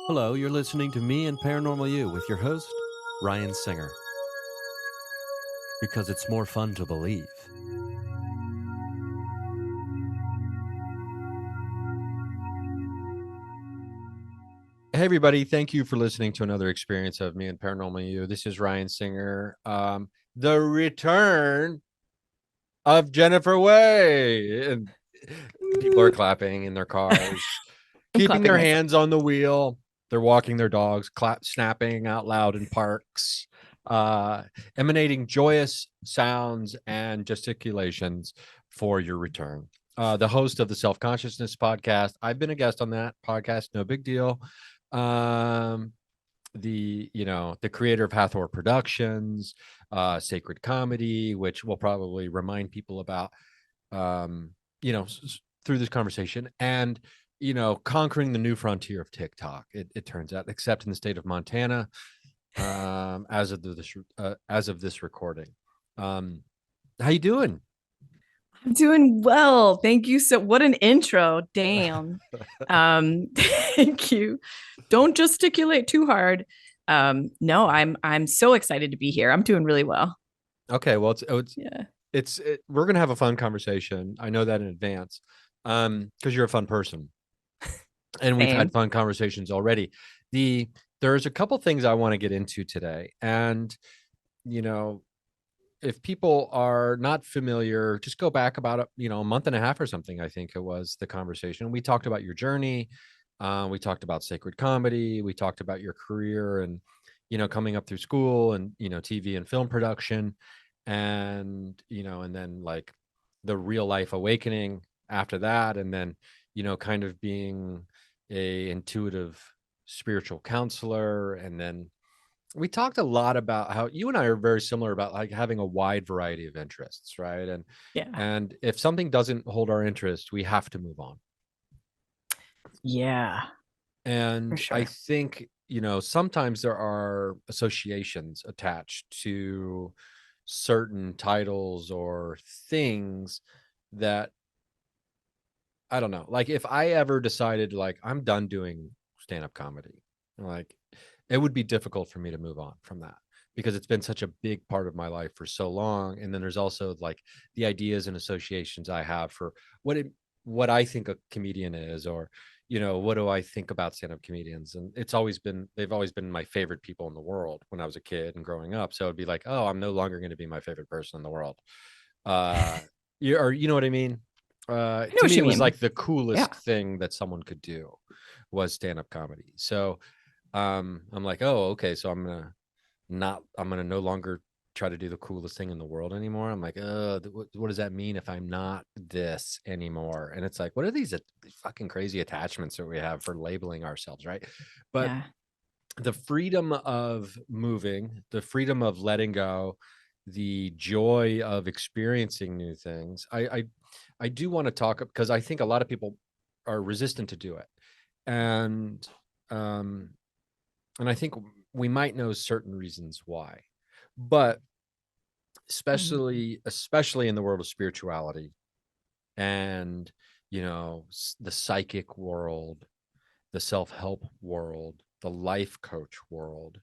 Hello, you're listening to Me and Paranormal You with your host, Ryan Singer. Because it's more fun to believe. Hey, everybody. Thank you for listening to another experience of Me and Paranormal You. This is Ryan Singer. The return of Jennifer Wai. And people are clapping in their cars, keeping their hands on the wheel. They're walking their dogs, snapping out loud in parks, emanating joyous sounds and gesticulations for your return. The host of the Selfconsciousness Podcast. I've been a guest on that podcast. No big deal. The creator of Hathor Productions, Sacred Comedy, which we'll probably remind people about, through this conversation, and conquering the new frontier of TikTok. It turns out, except in the state of Montana, as of this recording. How you doing? I'm doing well. Thank you. What an intro. Damn. Thank you. Don't gesticulate too hard. No, I'm so excited to be here. I'm doing really well. Okay, well, Yeah. we're gonna have a fun conversation. I know that in advance, because you're a fun person, and we've had fun conversations already. There's a couple things I want to get into today, and if people are not familiar, just go back about a month and a half or something. I think it was the conversation. We talked about your journey. We talked about Sacred Comedy. We talked about your career and coming up through school and TV and film production, and and then like the real life awakening after that, and then kind of being a intuitive spiritual counselor. And then we talked a lot about how you and I are very similar about like having a wide variety of interests, right? And if something doesn't hold our interest, we have to move on. Yeah. And sure. I think sometimes there are associations attached to certain titles or things that, I don't know, like if I ever decided like I'm done doing stand-up comedy, like it would be difficult for me to move on from that because it's been such a big part of my life for so long. And then there's also like the ideas and associations I have for what I think a comedian is, or what do I think about stand-up comedians? And they've always been my favorite people in the world when I was a kid and growing up. So it'd be like, oh, I'm no longer going to be my favorite person in the world. You know what I mean? To me, it was like the coolest thing that someone could do was stand-up comedy. So I'm like, oh, okay, so I'm gonna no longer try to do the coolest thing in the world anymore. I'm like, what does that mean if I'm not this anymore? And it's like, what are these fucking crazy attachments that we have for labeling ourselves, right? But the freedom of moving, the freedom of letting go, the joy of experiencing new things, I do want to talk, because I think a lot of people are resistant to do it. And I think we might know certain reasons why, but especially in the world of spirituality and, the psychic world, the self-help world, the life coach world,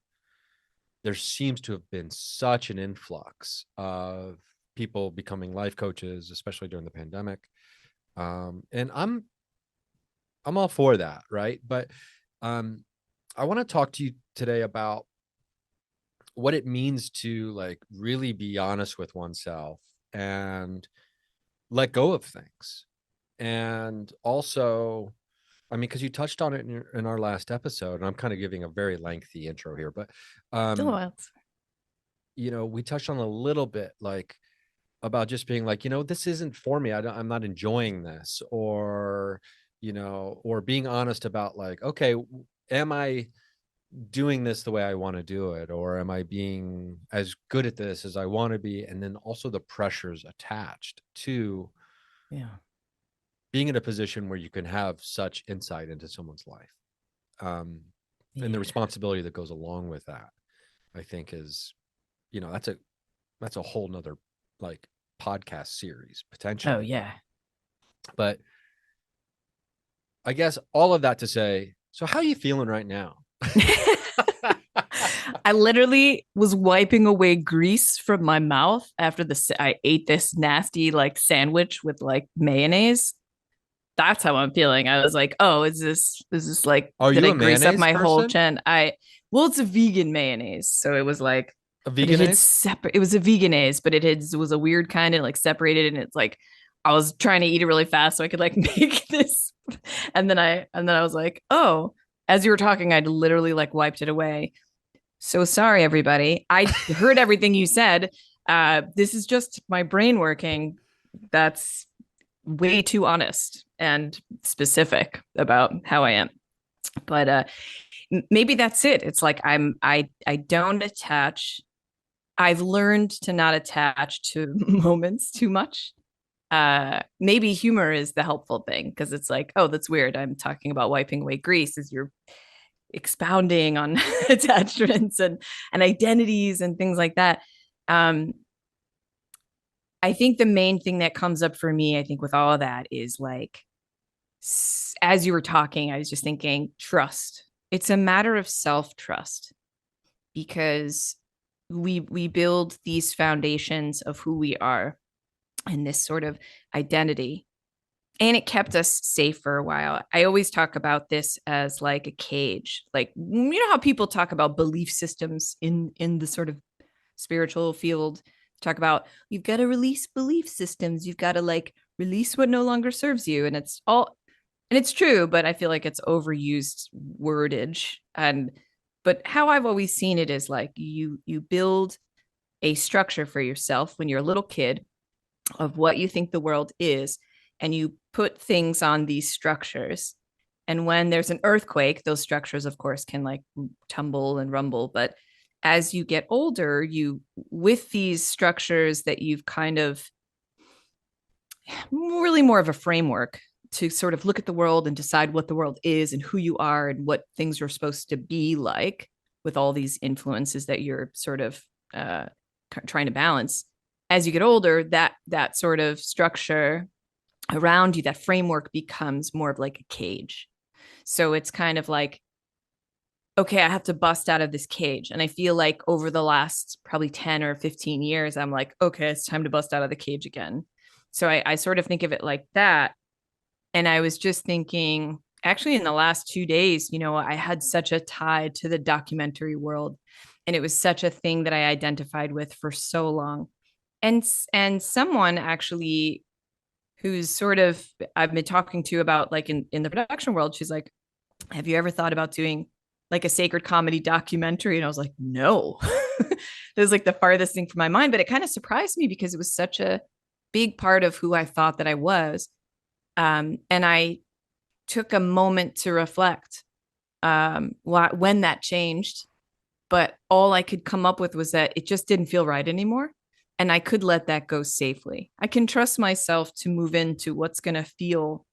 there seems to have been such an influx of people becoming life coaches, especially during the pandemic. And I'm all for that, right? But I want to talk to you today about what it means to like really be honest with oneself and let go of things. And also, I mean, because you touched on it in our last episode, and I'm kind of giving a very lengthy intro here, but we touched on a little bit like about just being like, this isn't for me. I'm not enjoying this, or or being honest about like, okay, am I doing this the way I want to do it, or am I being as good at this as I want to be? And then also the pressures attached to being in a position where you can have such insight into someone's life, and the responsibility that goes along with that, I think is, that's a whole nother like podcast series potentially. Oh yeah. But I guess all of that to say, So how are you feeling right now? I literally was wiping away grease from my mouth after I ate this nasty like sandwich with like mayonnaise. That's how I'm feeling. I was like, oh, is this like, Are did you I a grease up mayonnaise my whole person? chin? Well, it's a vegan mayonnaise. So it was like, A but it had veganese? separate, it was a veganaise, but it was a weird kind and like separated. And it's like, I was trying to eat it really fast so I could like make this. And then I was like, oh, as you were talking, I'd literally like wiped it away. So sorry, everybody. I heard everything you said. This is just my brain working. That's way too honest and specific about how I am. But maybe that's it. It's like I don't attach. I've learned to not attach to moments too much. Maybe humor is the helpful thing because it's like, oh, that's weird. I'm talking about wiping away grease as you're expounding on attachments and identities and things like that. Um, I think the main thing that comes up for me, I think, with all of that is like, as you were talking, I was just thinking trust. It's a matter of self trust because we build these foundations of who we are and this sort of identity, and it kept us safe for a while. I always talk about this as like a cage. Like, you know how people talk about belief systems in the sort of spiritual field, talk about you've got to release belief systems, you've got to like release what no longer serves you, and it's true, but I feel like it's overused wordage. And but how I've always seen it is like you build a structure for yourself when you're a little kid of what you think the world is, and you put things on these structures. And when there's an earthquake, those structures, of course, can like tumble and rumble. But as you get older, you, with these structures that you've kind of really more of a framework to sort of look at the world and decide what the world is and who you are and what things are supposed to be like, with all these influences that you're sort of uh, trying to balance. As you get older, that sort of structure around you, that framework becomes more of like a cage. So it's kind of like, okay, I have to bust out of this cage. And I feel like over the last probably 10 or 15 years, I'm like, okay, it's time to bust out of the cage again. So I sort of think of it like that. And I was just thinking, actually, in the last 2 days, I had such a tie to the documentary world. And it was such a thing that I identified with for so long. And someone actually who's sort of I've been talking to about like in the production world, she's like, have you ever thought about doing like a sacred comedy documentary? And I was like, no. It was like the farthest thing from my mind, but it kind of surprised me because it was such a big part of who I thought that I was. And I took a moment to reflect when that changed, but all I could come up with was that it just didn't feel right anymore. And I could let that go safely. I can trust myself to move into what's going to feel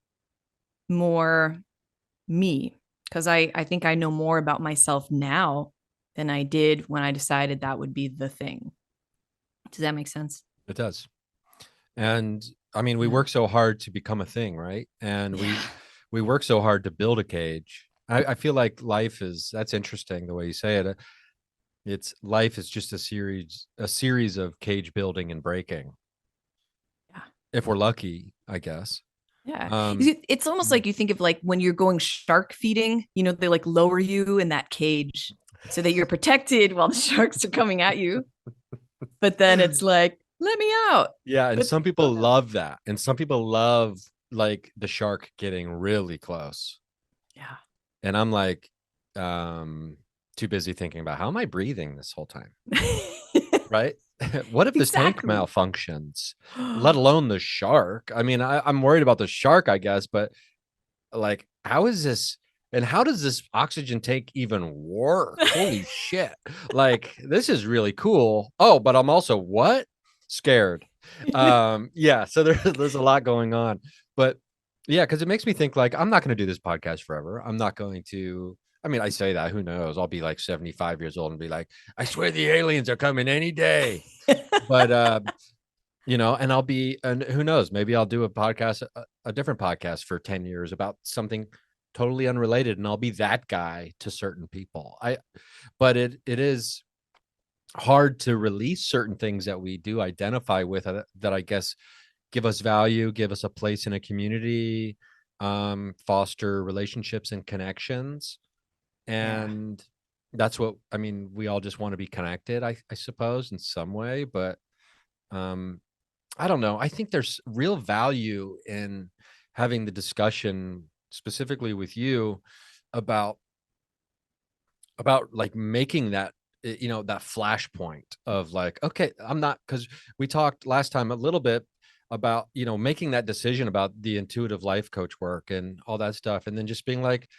more me, because I think I know more about myself now than I did when I decided that would be the thing. Does that make sense? It does. And I mean, we Yeah. work so hard to become a thing, right? And Yeah. we work so hard to build a cage. I feel like that's interesting the way you say it. It's life is just a series of cage building and breaking. Yeah. If we're lucky, I guess. Yeah. Um, It's almost like you think of like when you're going shark feeding, they like lower you in that cage so that you're protected while the sharks are coming at you. But then it's like, let me out. yeah, and Let some me go people now. love that. And some people love like the shark getting really close. Yeah. And I'm like, too busy thinking about how am I breathing this whole time? Right? What if this tank Exactly. malfunctions, let alone the shark? I mean, I'm worried about the shark, I guess, but like, how is this? And how does this oxygen tank even work? Holy shit. Like, this is really cool. Oh, but I'm also what? Scared. Yeah, so there's a lot going on. But yeah, because it makes me think like I'm not going to do this podcast forever. I'm not going to. I mean, I say that, who knows? I'll be like 75 years old and be like, I swear the aliens are coming any day. But and I'll be, and who knows, maybe I'll do a podcast, a different podcast for 10 years about something totally unrelated, and I'll be that guy to certain people. But it is hard to release certain things that we do identify with, that I guess give us value, give us a place in a community, foster relationships and connections. Yeah. And that's what, I mean, we all just want to be connected, I suppose, in some way. But um, I don't know. I think there's real value in having the discussion specifically with you about like making that, that flashpoint of like, okay, I'm not, because we talked last time a little bit about, making that decision about the intuitive life coach work and all that stuff, and then just being like,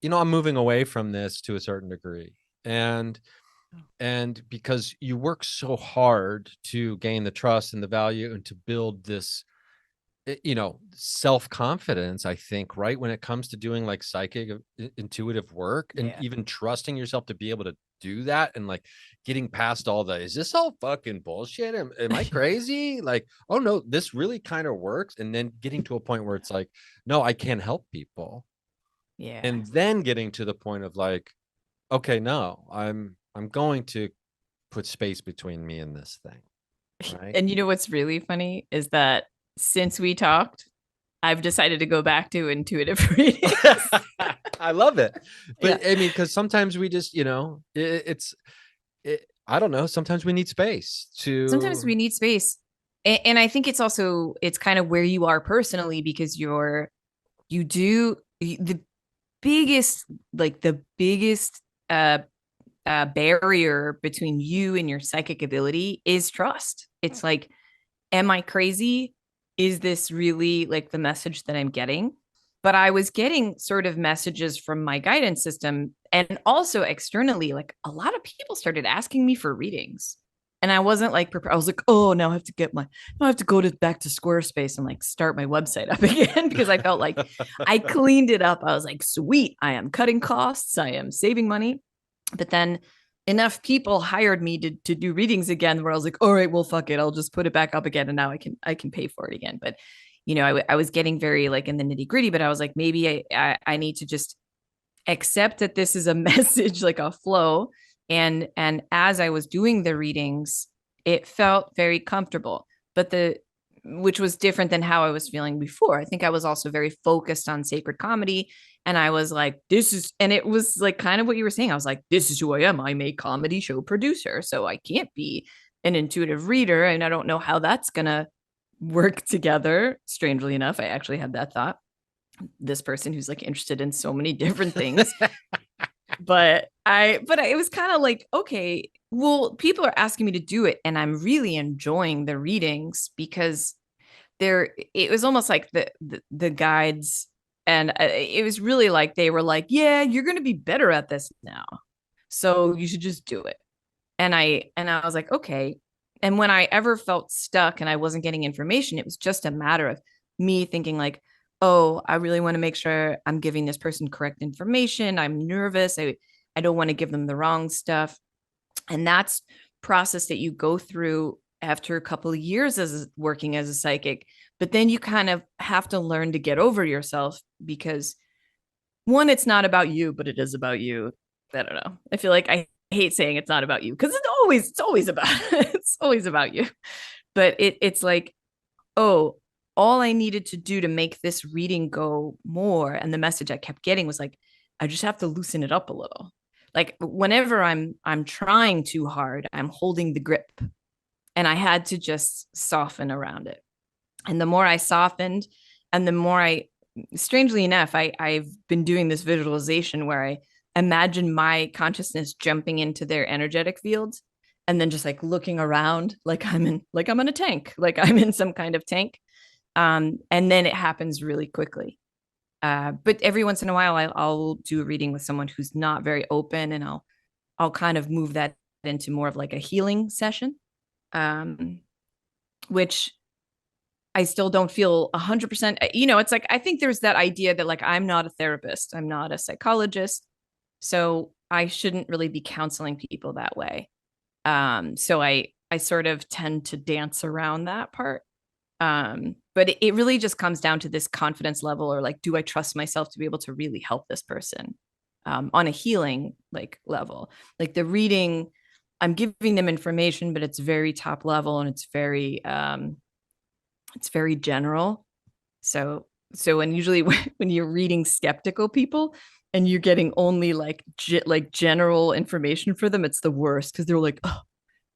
I'm moving away from this to a certain degree. And because you work so hard to gain the trust and the value and to build this, self-confidence, I think, right, when it comes to doing like psychic intuitive work, and Yeah. even trusting yourself to be able to do that, and like getting past all the, is this all fucking bullshit, am I crazy, like, oh no, this really kind of works, and then getting to a point where it's like, no, I can help people, Yeah. and then getting to the point of like, okay, no, I'm going to put space between me and this thing, right? And you know what's really funny is that since we talked, I've decided to go back to intuitive readings. I love it. Yeah. But I mean, because sometimes we just, I don't know, sometimes we need space Sometimes to, we need space. And I think it's kind of where you are personally, because you do the biggest, the biggest uh barrier between you and your psychic ability is trust. It's like, am I crazy? Is this really like the message that I'm getting? But I was getting sort of messages from my guidance system, and also externally, like a lot of people started asking me for readings. And I wasn't like prepared. I was like, oh, now I have to go back to Squarespace and like start my website up again, because I felt like I cleaned it up. I was like, sweet, I am cutting costs, I am saving money. But then enough people hired me to do readings again, where I was like, all right, well, fuck it, I'll just put it back up again, and now I can pay for it again. But I was getting very like in the nitty gritty, but I was like, maybe I need to just accept that this is a message, like a flow. And as I was doing the readings, it felt very comfortable, but the which was different than how I was feeling before. I think I was also very focused on sacred comedy. And I was like, and it was like kind of what you were saying. I was like, this is who I am. I'm a comedy show producer. So I can't be an intuitive reader. And I don't know how that's going to work together. Strangely enough, I actually had that thought. This person who's like interested in so many different things. But it was kind of like, okay, well, people are asking me to do it, and I'm really enjoying the readings, because it was almost like the guides, and it was really like they were like, yeah, you're going to be better at this now, so you should just do it. And I was like, okay. And when I ever felt stuck and I wasn't getting information, it was just a matter of me thinking like, oh, I really want to make sure I'm giving this person correct information. I'm nervous. I don't want to give them the wrong stuff. And that's process that you go through after a couple of years as working as a psychic. But then you kind of have to learn to get over yourself, because one, it's not about you, but it is about you. I don't know. I feel like I hate saying it's not about you, because it's always about it's always about you. But it's like, oh, all I needed to do to make this reading go more, and the message I kept getting was like, I just have to loosen it up a little. Like whenever I'm trying too hard, I'm holding the grip, and I had to just soften around it. And the more I softened, and the more strangely enough, I've been doing this visualization where I imagine my consciousness jumping into their energetic fields, and then just like looking around like I'm in a tank, like I'm in some kind of tank. And then it happens really quickly. But every once in a while, I'll do a reading with someone who's not very open, and I'll kind of move that into more of like a healing session, um, which I still don't feel 100%. It's like, I think there's that idea that like, I'm not a therapist, I'm not a psychologist, so I shouldn't really be counseling people that way. So I sort of tend to dance around that part. But it really just comes down to this confidence level, or like, do I trust myself to be able to really help this person on a healing like level? Like the reading, I'm giving them information, but it's very top level and it's very general. So usually when you're reading skeptical people and you're getting only like general information for them, it's the worst because they're like, oh,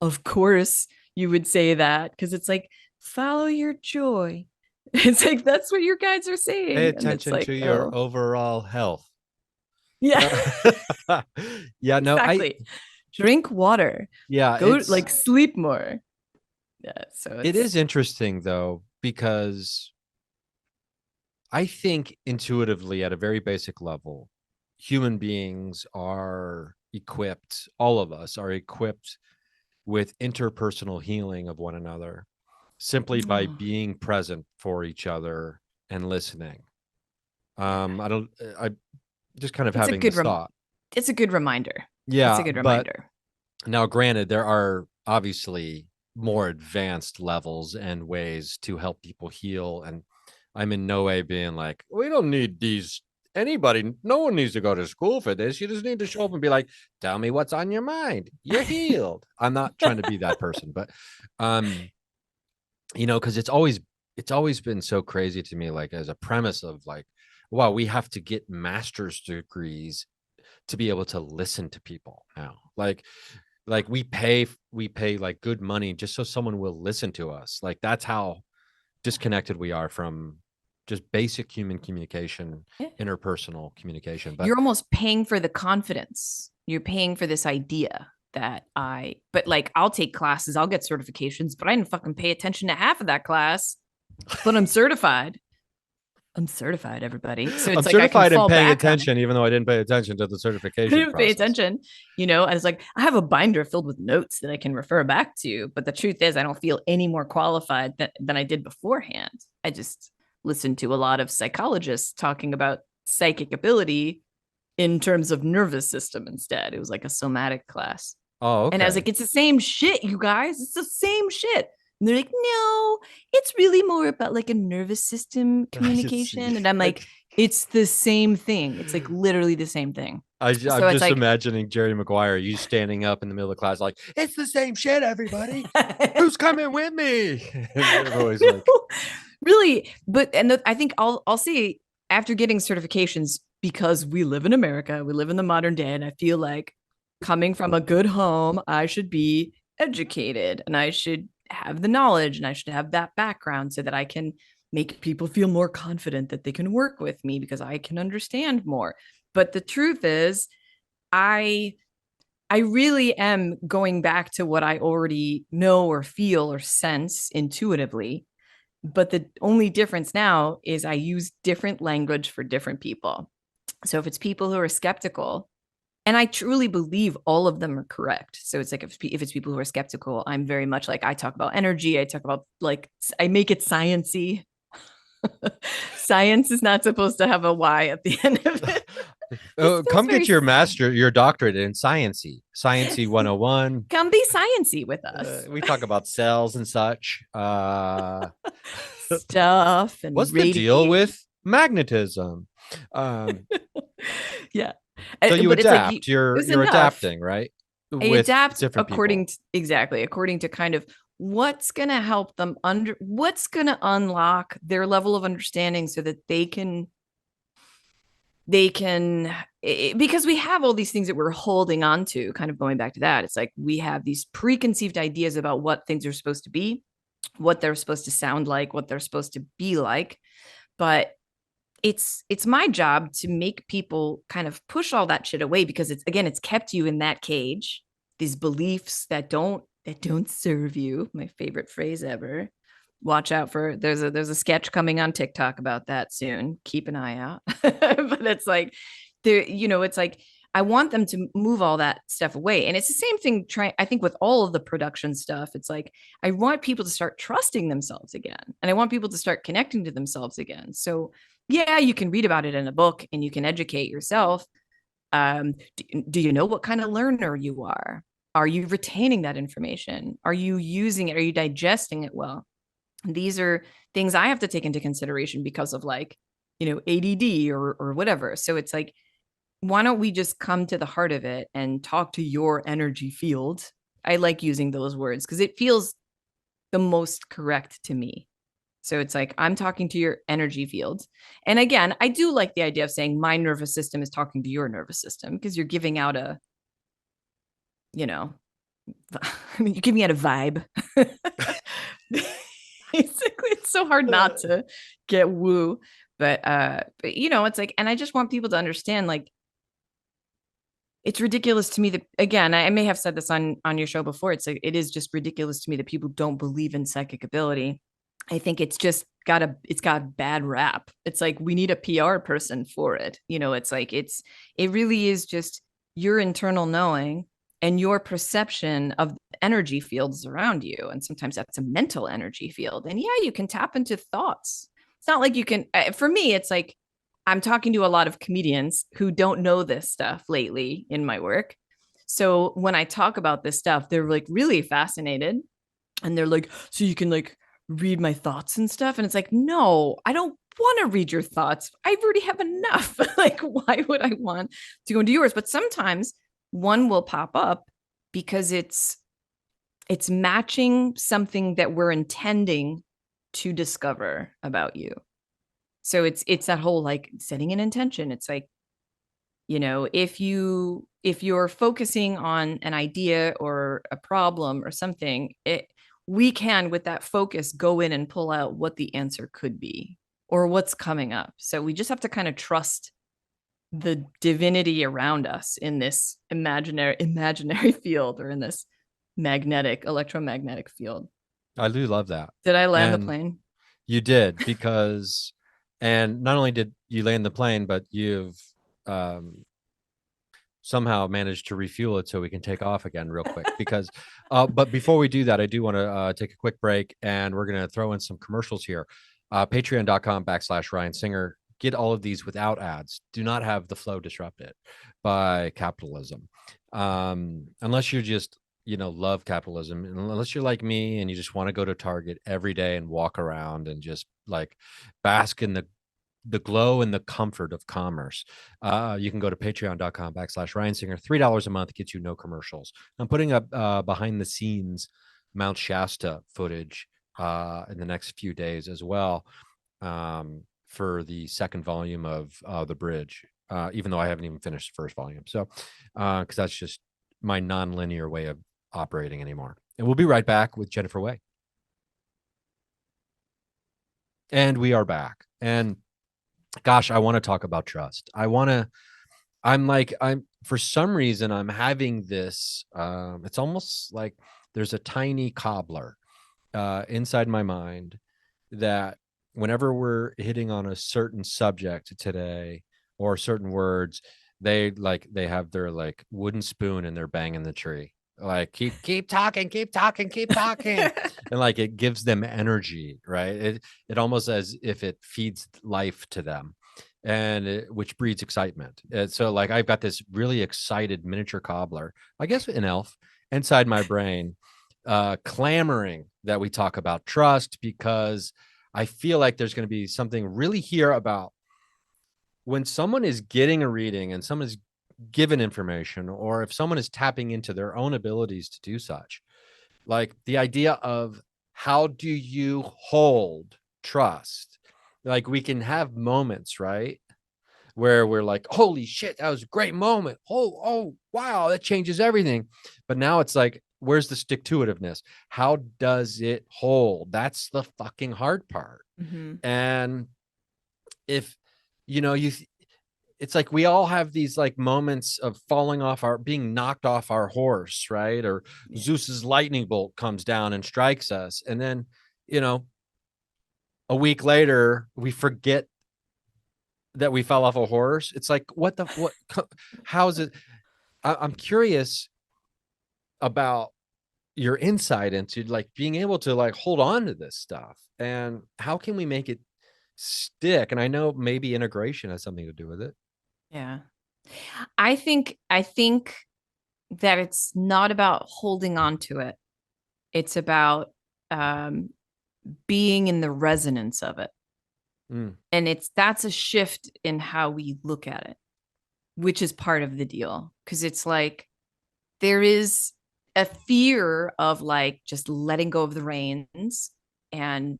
of course you would say that, because it's like, follow your joy. It's like, that's what your guides are Pay saying. And it's attention to like, your oh, overall health. yeah, Yeah, no, exactly. Drink water, yeah, go like sleep more. Yeah. So it it's, is interesting though, because I think intuitively at a very basic level, human beings are equipped, all of us are equipped with interpersonal healing of one another simply by oh, being present for each other and listening. yeah, I just kind of it's a having good, this thought. it's a good reminder. It's a Yeah, good but reminder. now granted, there are obviously more advanced levels and ways to help people heal. And I'm in no way being like, we don't need these. Anybody, no one needs to go to school for this. You just need to show up and be like, tell me what's on your mind. You're healed. I'm not trying to be that person, but um, because it's always been so crazy to me, like as a premise of like, wow, we have to get master's degrees to be able to listen to people now. Like we pay like good money just so someone will listen to us. Like that's how disconnected we are from just basic human communication, Yeah. interpersonal communication. But You're almost paying for the confidence. You're paying for this idea but like, I'll take classes, I'll get certifications, but I didn't fucking pay attention to half of that class, but I'm certified. I'm certified, everybody. So I'm it's like I can certified in fall paying back on it. attention, even though I didn't pay attention to the I certification didn't pay process. attention, I was like, I have a binder filled with notes that I can refer back to. But the truth is, I don't feel any more qualified than I did beforehand. I just listened to a lot of psychologists talking about psychic ability in terms of nervous system instead. It was like a somatic class. Oh, And I was okay. like, it's the same shit, you guys. It's the same shit. And they're like, no, it's really more about like a nervous system I see. communication. And I'm like, it's the same thing. It's like literally the same thing. I'm So it's just like, imagining Jerry Maguire, you standing up in the middle of class, like, it's the same shit, everybody. Who's coming with me? And everybody's like, really, but I think I'll say, after getting certifications, because we live in America, we live in the modern day, and I feel like, coming from a good home, I should be educated and I should have the knowledge and I should have that background so that I can make people feel more confident that they can work with me because I can understand more. But the truth is, I I really am going back to what I already know or feel or sense intuitively. But the only difference now is I use different language for different people. So if it's people who are skeptical, and I truly believe all of them are correct. So it's like, if it's people who are skeptical, I'm very much like, I talk about energy. I talk about, like, I make it sciency. Science is not supposed to have a Y at the end of it. This oh, feels come very get science. your doctorate in Sciency 101. Come be sciency with us. We talk about cells and such. Stuff and What's the deal radiation. with magnetism? Um, Yeah. so you But it's like, adapt. it was You're enough. adapting, right? I With adapt different people. according to kind of what's going to help them what's going to unlock their level of understanding so that because we have all these things that we're holding on to, kind of going back to that. It's like we have these preconceived ideas about what things are supposed to be, what they're supposed to sound like, what they're supposed to be like. But it's my job to make people kind of push all that shit away, because it's kept you in that cage, these beliefs that don't serve you. My favorite phrase ever. Watch out for, there's a sketch coming on TikTok about that soon. Keep an eye out. But it's like, it's like, I want them to move all that stuff away. And it's the same thing, I think, with all of the production stuff. It's like, I want people to start trusting themselves again. And I want people to start connecting to themselves again. So yeah, you can read about it in a book and you can educate yourself. Do you know what kind of learner you are? Are you retaining that information? Are you using it? Are you digesting it well? These are things I have to take into consideration because of like, ADD or whatever. So it's like, why don't we just come to the heart of it and talk to your energy field? I like using those words because it feels the most correct to me. So it's like, I'm talking to your energy fields. And again, I do like the idea of saying my nervous system is talking to your nervous system because you're giving out a, you know, you're giving out a vibe. Basically, it's so hard not to get woo. But it's like, and I just want people to understand, like, it's ridiculous to me that, again, I may have said this on your show before. It's like, it is just ridiculous to me that people don't believe in psychic ability. I think it's got a bad rap. It's like we need a PR person for it. It's like it really is just your internal knowing and your perception of energy fields around you. And sometimes that's a mental energy field. And yeah, you can tap into thoughts. It's not like you can, for me, it's like I'm talking to a lot of comedians who don't know this stuff lately in my work. So when I talk about this stuff, they're like really fascinated and they're like, so you can like read my thoughts and stuff. And it's like, no, I don't want to read your thoughts. I already have enough. Like, why would I want to go into yours? But sometimes one will pop up because it's matching something that we're intending to discover about you. So it's that whole like setting an intention. It's like, if you're focusing on an idea or a problem or something, we can, with that focus, go in and pull out what the answer could be or what's coming up. So we just have to kind of trust the divinity around us in this imaginary field or in this electromagnetic field. I do love that. Did I land the And plane? you did, because, and not only did you land the plane, but you've um, somehow managed to refuel it so we can take off again real quick. Because, but before we do that, I do want to take a quick break, and we're going to throw in some commercials here. Patreon.com/Ryan Singer. Get all of these without ads. Do not have the flow disrupted by capitalism. Unless you're just, love capitalism, and unless you're like me and you just want to go to Target every day and walk around and just like bask in the glow and the comfort of commerce. You can go to patreon.com/Ryan Singer. $3 a month gets you no commercials. I'm putting up behind the scenes Mount Shasta footage in the next few days as well, for the second volume of The Bridge, even though I haven't even finished the first volume. So, because that's just my non-linear way of operating anymore. And we'll be right back with Jennifer Wai. And we are back. And gosh, I want to talk about trust. I'm for some reason, I'm having this, it's almost like there's a tiny cobbler inside my mind that whenever we're hitting on a certain subject today or certain words, they have their like wooden spoon and they're banging the tree. Like keep talking, keep talking, keep talking. And like it gives them energy, right? It almost as if it feeds life to them, and which breeds excitement. And so like I've got this really excited miniature cobbler, I guess an elf, inside my brain, clamoring that we talk about trust, because I feel like there's going to be something really here about when someone is getting a reading and someone is given information, or if someone is tapping into their own abilities to do such, like the idea of how do you hold trust? Like we can have moments, right, where we're like, holy shit, that was a great moment. Oh, wow, that changes everything. But now it's like, where's the stick to itiveness? How does it hold? That's the fucking hard part. Mm-hmm. And if, you it's like we all have these like moments of being knocked off our horse, right? Or Yeah. Zeus's lightning bolt comes down and strikes us. And then, you know, a week later, we forget that we fell off a horse. It's like, how is it? I'm curious about your insight into like being able to like hold on to this stuff, and how can we make it stick? And I know maybe integration has something to do with it. Yeah. I think that it's not about holding on to it. It's about um being in the resonance of it. Mm. And that's a shift in how we look at it, which is part of the deal. Cause it's like there is a fear of like just letting go of the reins and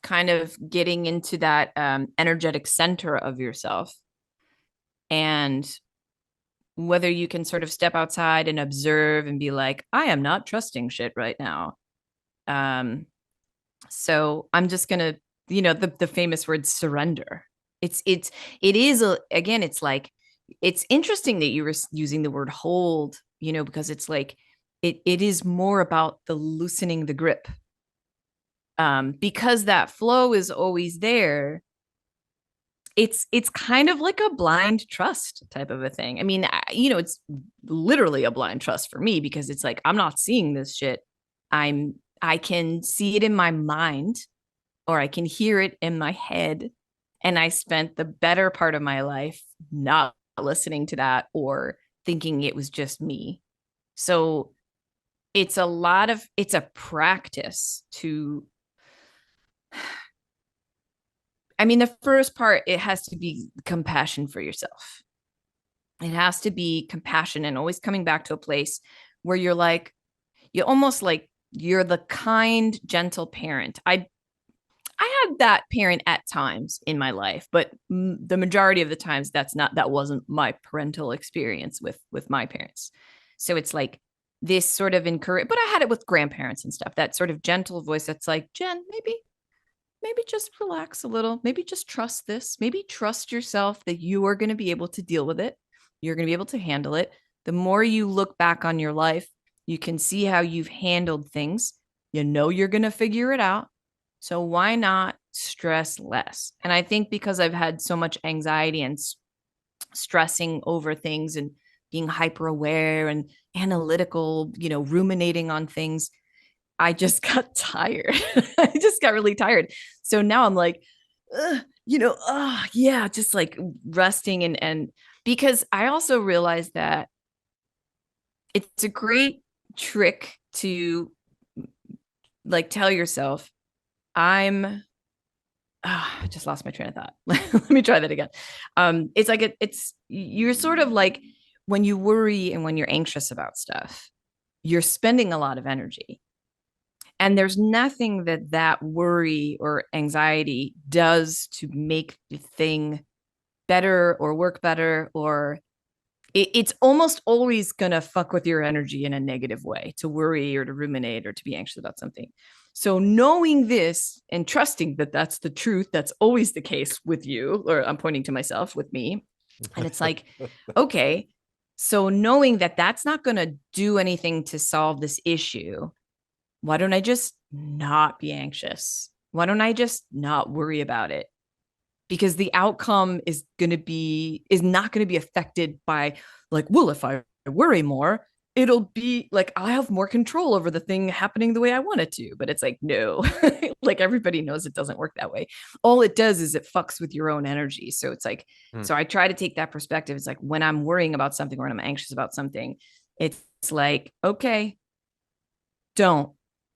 kind of getting into that energetic center of yourself. And whether you can sort of step outside and observe and be like, I am not trusting shit right now. Um, so I'm just gonna, the famous word surrender. It is again, it's like it's interesting that you were using the word hold, because it's like it is more about the loosening the grip. Because that flow is always there, it's kind of like a blind trust type of a thing. I mean, it's literally a blind trust for me because it's like I'm not seeing this shit. I can see it in my mind or I can hear it in my head. And I spent the better part of my life not listening to that or thinking it was just me. So it's a practice to, I mean, the first part, it has to be compassion for yourself. It has to be compassion and always coming back to a place where you're like, you almost like you're the kind, gentle parent. I had that parent at times in my life, but the majority of the times that wasn't my parental experience with my parents. So it's like this sort of encourage, but I had it with grandparents and stuff. That sort of gentle voice that's like, Jen, maybe just relax a little. Maybe just trust this. Maybe trust yourself that you are going to be able to deal with it. You're going to be able to handle it. The more you look back on your life, you can see how you've handled things. You're going to figure it out. So why not stress less? And I think because I've had so much anxiety and stressing over things and being hyper aware and analytical, ruminating on things, I just got tired. I just got really tired. So now I'm like, yeah, just like resting and because I also realized that it's a great trick to like tell yourself, I just lost my train of thought. Let me try that again. It's like it's you're sort of like when you worry and when you're anxious about stuff, you're spending a lot of energy. And there's nothing that worry or anxiety does to make the thing better or work better, or it's almost always going to fuck with your energy in a negative way to worry or to ruminate or to be anxious about something. So knowing this and trusting that that's the truth, that's always the case with you, or I'm pointing to myself with me. And it's like, okay, so knowing that that's not going to do anything to solve this issue, why don't I just not be anxious? Why don't I just not worry about it? Because the outcome is not going to be affected by like, well, if I worry more, it'll be like I'll have more control over the thing happening the way I want it to. But it's like, no, like everybody knows it doesn't work that way. All it does is it fucks with your own energy. So it's like, so I try to take that perspective. It's like when I'm worrying about something or when I'm anxious about something, it's like, okay, don't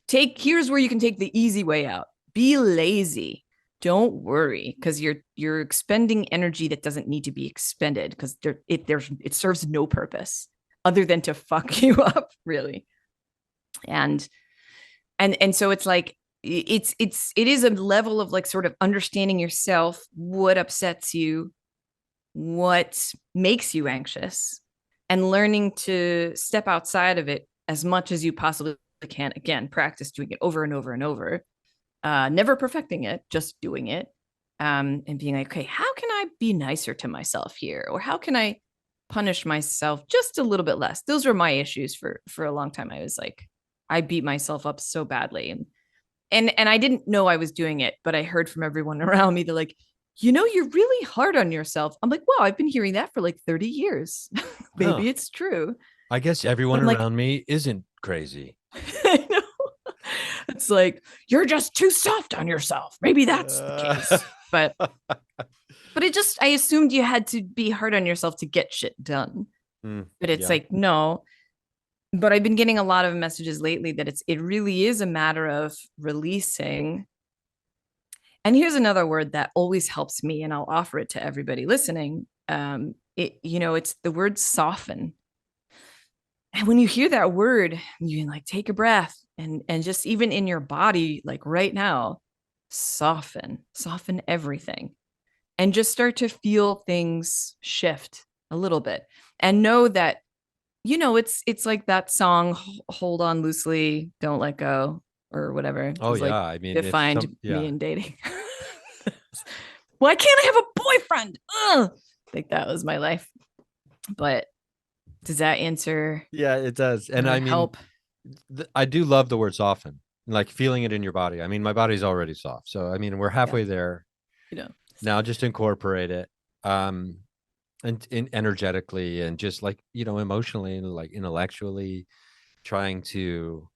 here's where you can take the easy way out. Be lazy. Don't worry because you're expending energy that doesn't need to be expended because it serves no purpose other than to fuck you up, really. And so it's like it is a level of like sort of understanding yourself, what upsets you, what makes you anxious, and learning to step outside of it as much as you possibly can. Again, practice doing it over and over and over, never perfecting it, just doing it, and being like, okay, how can I be nicer to myself here, or how can I punish myself just a little bit less? Those were my issues for a long time. I was like, I beat myself up so badly, and I didn't know I was doing it, but I heard from everyone around me. They're like, you're really hard on yourself. I'm like, wow, I've been hearing that for like 30 years. Maybe it's true. I guess But everyone I'm like, around me isn't crazy. I know. It's like, you're just too soft on yourself. Maybe that's the case. But I assumed you had to be hard on yourself to get shit done. But it's Yeah. like, no, But I've been getting a lot of messages lately that it really is a matter of releasing. And here's another word that always helps me, and I'll offer it to everybody listening. It's the word soften. And when you hear that word, you can like take a breath and just even in your body, like right now, soften everything and just start to feel things shift a little bit and know that it's like that song hold on loosely, don't let go, or whatever Oh was yeah. like I mean, if defined some, me yeah, in dating. Why can't I have a boyfriend? Ugh. Like that was my life. But does that answer yeah, it does. And or I mean, help? I do love the word soften, like feeling it in your body. I mean, my body's already soft. So, I mean, we're Yeah, halfway there now. same. Just incorporate it. Um, and energetically and just like, emotionally and like intellectually trying to,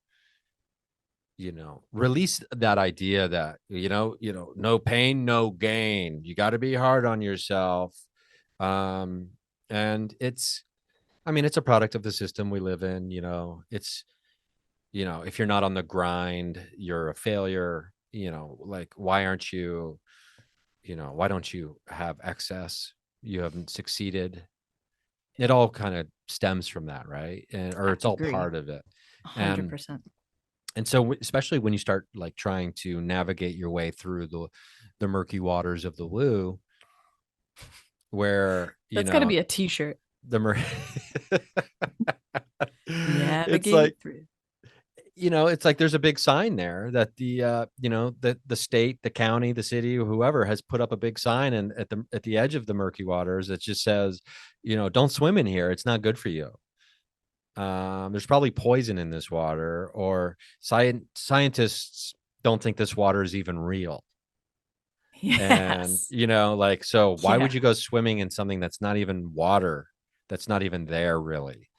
release that idea that, no pain, no gain. You got to be hard on yourself. Um, and I mean, it's a product of the system we live in. It's, if you're not on the grind, you're a failure. Like, why don't you have excess? You haven't succeeded. It all kind of stems from that, right? Or I it's all agree. part of it. And 100%. and so especially when you start like trying to navigate your way through the murky waters of the woo, where That's got to be a t-shirt. the mur- it's like, Navigate through. it's like there's a big sign there that the state, the county, the city, or whoever has put up a big sign and at the edge of the murky waters that just says, don't swim in here, it's not good for you. There's probably poison in this water, or scientists don't think this water is even real. And Yes. like, so why would Yeah. you go swimming in something that's not even water, that's not even there really?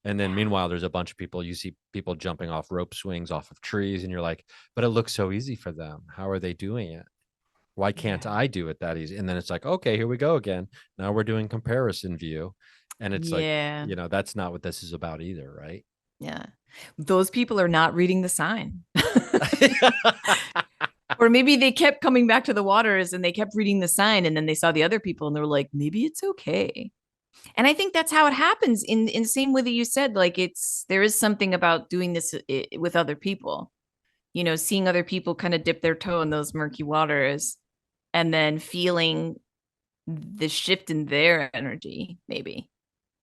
And then Yeah. meanwhile, there's a bunch of people, you see people jumping off rope swings off of trees, and you're like, but it looks so easy for them. How are they doing it? Why can't Yeah. I do it that easy? And then it's like, okay, here we go again. Now we're doing comparison view. And it's like, Yeah. that's not what this is about either, right? Yeah. Those people are not reading the sign. Or maybe they kept coming back to the waters and they kept reading the sign and then they saw the other people and they were like, maybe it's okay. And I think that's how it happens in the same way that you said, like there is something about doing this with other people, seeing other people kind of dip their toe in those murky waters and then feeling the shift in their energy, maybe.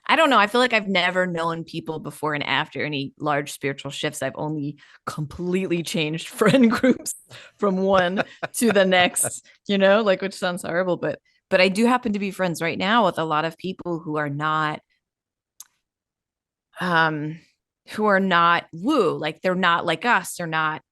I don't know. I feel like I've never known people before and after any large spiritual shifts. I've only completely changed friend groups from one to the next, like which sounds horrible, but I do happen to be friends right now with a lot of people um who are not woo, like they're not like us. They're not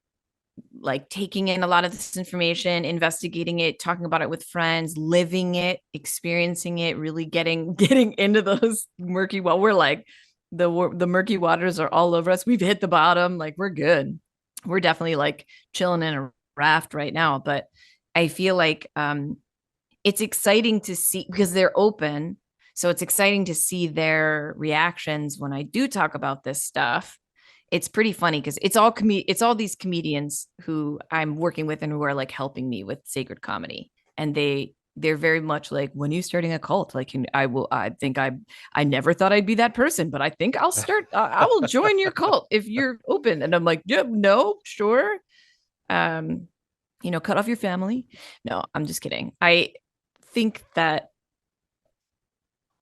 like taking in a lot of this information, investigating it, talking about it with friends, living it, experiencing it, really getting into those murky. Well, we're like the murky waters are all over us. We've hit the bottom. Like we're good. We're definitely like chilling in a raft right now. But I feel like it's exciting to see because they're open. So it's exciting to see their reactions when I do talk about this stuff. It's pretty funny because it's all these comedians who I'm working with and who are like helping me with sacred comedy. And they're very much like, when are you starting a cult? Like, I never thought I'd be that person, but I think I'll start, I will join your cult if you're open. And I'm like, yeah, no, sure. Um, cut off your family. No, I'm just kidding. I think that,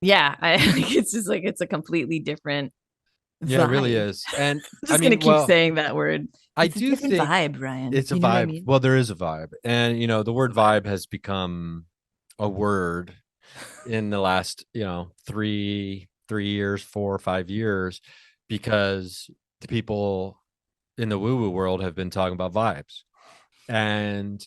yeah, I think it's just like, it's a completely different Yeah, it really vibe. is. And I'm I just gonna mean, keep well, saying that word. I It's a do different think vibe, Brian. it's a You know what I vibe. mean? Well, there is a vibe. And the It's word a vibe. vibe has become a word in the last, 3 years, 4 or 5 years, because the people in the woo-woo world have been talking about vibes. And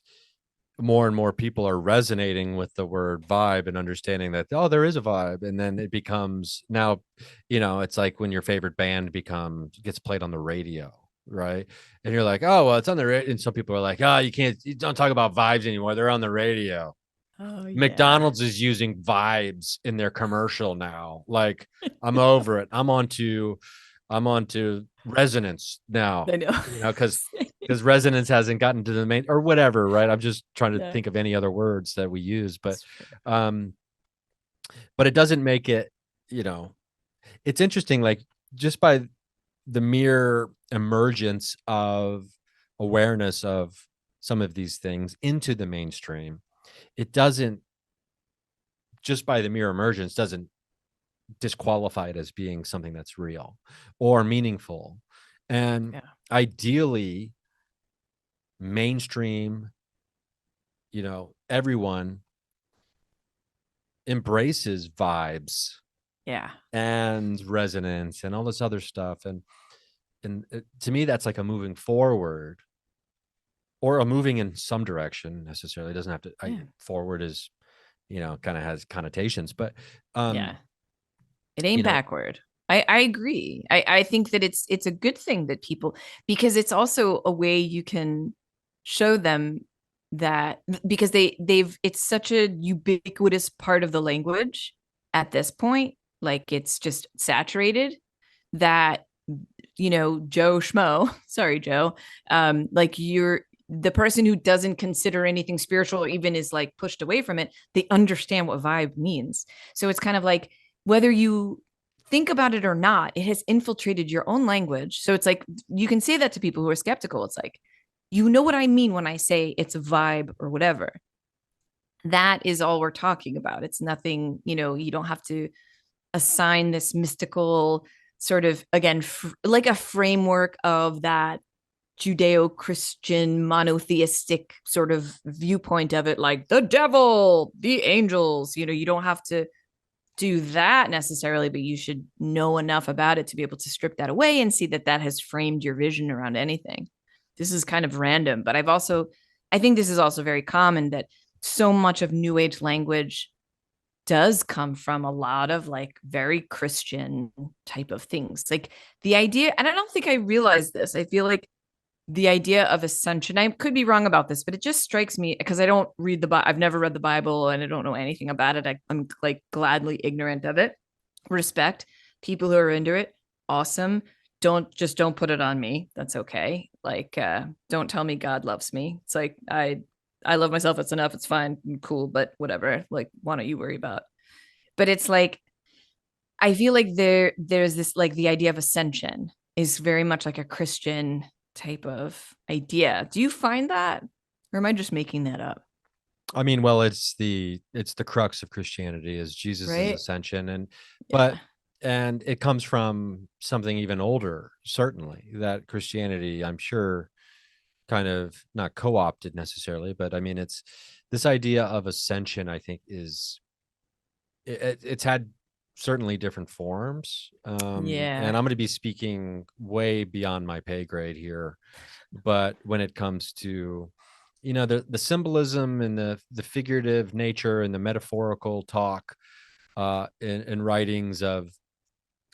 more people are resonating with the word vibe and understanding that, oh, there is a vibe. And then it becomes now, it's like when your favorite band gets played on the radio, right? And you're like, oh, well, it's on the radio. And some people are like, oh, you don't talk about vibes anymore, they're on the radio. Oh yeah. McDonald's is using vibes in their commercial now. Like, I'm over it. I'm on to I'm on to resonance now, I know. because resonance hasn't gotten to the main or whatever, right? I'm just trying to Yeah, think of any other words that we use, it's true. um, but it doesn't make it, you know, it's interesting, like just by the mere emergence of awareness of some of these things into the mainstream, it doesn't, just by the mere emergence, doesn't disqualify it as being something that's real or meaningful. And Yeah. ideally, mainstream, everyone embraces vibes Yeah. and resonance and all this other stuff. And to me, that's like a moving forward or a moving in some direction. Necessarily, it doesn't have to. Yeah. Forward is, kind of has connotations, but Yeah. um It you ain't know backward. I agree. I think that it's a good thing that people, because it's also a way you can show them that, because they've it's such a ubiquitous part of the language at this point, like it's just saturated, that Joe Schmo, sorry Joe, like you're the person who doesn't consider anything spiritual or even is like pushed away from it, they understand what vibe means. So it's kind of like, whether you think about it or not, it has infiltrated your own language. So it's like you can say that to people who are skeptical. It's like, you know what I mean when I say it's a vibe or whatever. That is all we're talking about. It's nothing, you don't have to assign this mystical sort of, again, like a framework of that Judeo-Christian monotheistic sort of viewpoint of it, like the devil, the angels. You don't have to do that necessarily, but you should know enough about it to be able to strip that away and see that that has framed your vision around anything. This is kind of random, but I think this is also very common, that so much of New Age language does come from a lot of like very Christian type of things. Like the idea, and I don't think I realized this. I feel like the idea of ascension, I could be wrong about this, but it just strikes me, because I don't read the Bible. I've never read the Bible and I don't know anything about it. I'm like gladly ignorant of it. Respect people who are into it. Awesome. Don't put it on me. That's okay. Like, don't tell me God loves me. It's like, I love myself. It's enough. It's fine. Cool. But whatever. Like, why don't you worry about? But it's like, I feel like there's this, like, the idea of ascension is very much like a Christian type of idea. Do you find that? Or am I just making that up? I mean, well, it's the crux of Christianity is Jesus's Right? ascension, but Yeah. and it comes from something even older, certainly, that Christianity, I'm sure, kind of not co-opted necessarily, but I mean, it's this idea of ascension, I think, it's had certainly different forms. And Yeah. I'm going to be speaking way beyond my pay grade here, but when it comes to the symbolism and the figurative nature and the metaphorical talk in writings of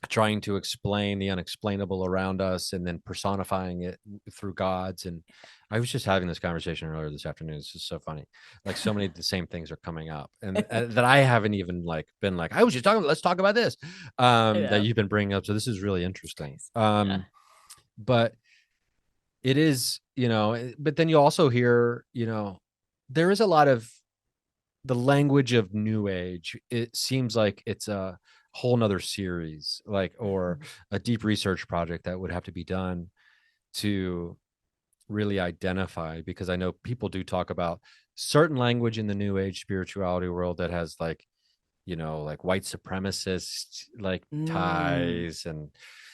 trying to explain the unexplainable around us and then personifying it through gods. And I was just having this conversation earlier this afternoon. It's just so funny, like so many of the same things are coming up, and that I haven't even like been like, I was just talking let's talk about this, I that know. you've been bringing up, so this is really interesting. Yeah. But it is, but then you also hear, there is a lot of the language of new age. It seems like it's a whole nother series, like, or a deep research project that would have to be done to really identify, because I know people do talk about certain language in the new age spirituality world that has like, like white supremacist like Mm. ties, and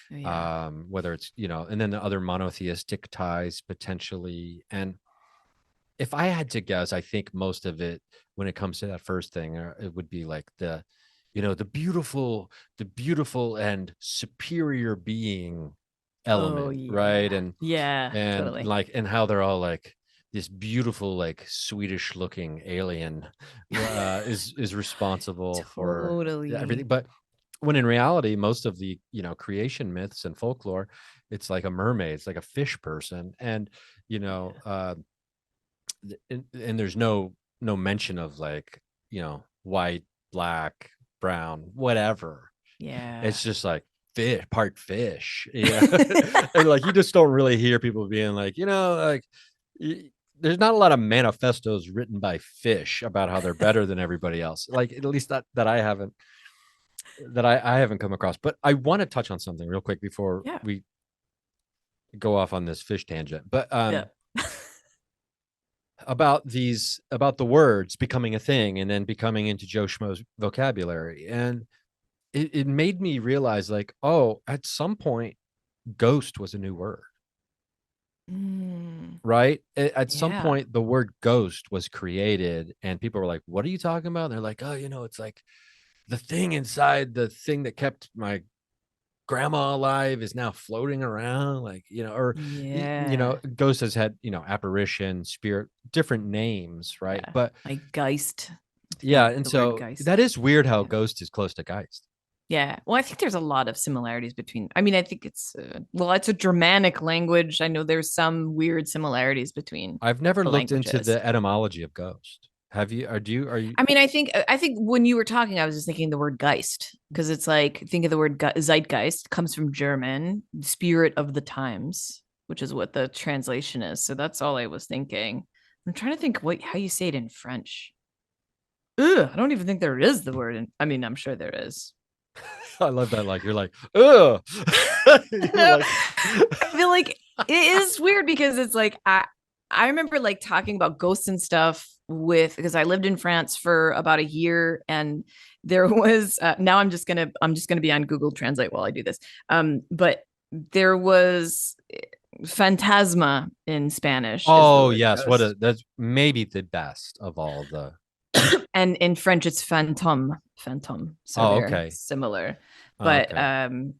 Yeah. whether it's, and then the other monotheistic ties potentially. And if I had to guess, I think most of it, when it comes to that first thing, it would be like the beautiful and superior being Oh element, right? yeah. and Yeah, and totally. like, and how they're all like this beautiful, like Swedish looking alien is responsible for everything. Totally. But when in reality, most of the creation myths and folklore, it's like a mermaid, it's like a fish person. And you know Yeah. uh and there's no mention of like, white, black, brown, whatever. Yeah. It's just like part fish. Yeah. And like, you just don't really hear people being like, like, there's not a lot of manifestos written by fish about how they're better than everybody else. Like, at least that I haven't come across. But I want to touch on something real quick before Yeah. we go off on this fish tangent. But Yeah. about the words becoming a thing and then becoming into Joe Schmo's vocabulary. And it made me realize, like, oh, at some point, ghost was a new word. Right? At some Yeah. point, the word ghost was created, and people were like, what are you talking about? And they're like, oh, it's like the thing inside the thing that kept my grandma alive is now floating around, like, or Yeah. ghost has had, apparition, spirit, different names, right? Yeah. But Like Geist. yeah, Think and the word so Geist. that is weird how Yeah. ghost is close to Geist. Yeah. Well, I think there's a lot of similarities between, I mean, I think it's, it's a Germanic language. I know there's some weird similarities between I've never the looked into languages. the etymology of ghost. Have you? Are you? I mean, I think when you were talking, I was just thinking the word Geist because it's like, think of the word Zeitgeist, comes from German, spirit of the times, which is what the translation is. So that's all I was thinking. I'm trying to think how you say it in French. Ugh, I don't even think there is the word. I mean, I'm sure there is. I love that. Like, you're like, ugh. You're No, like, I feel like it is weird because it's like I remember like talking about ghosts and stuff because I lived in France for about a year and there was now I'm just gonna be on Google Translate while I do this. But there was phantasma in Spanish is the oh word yes, ghost. that's maybe the best of all the. And in French it's phantom. So Oh, they're okay. similar. Oh, But okay.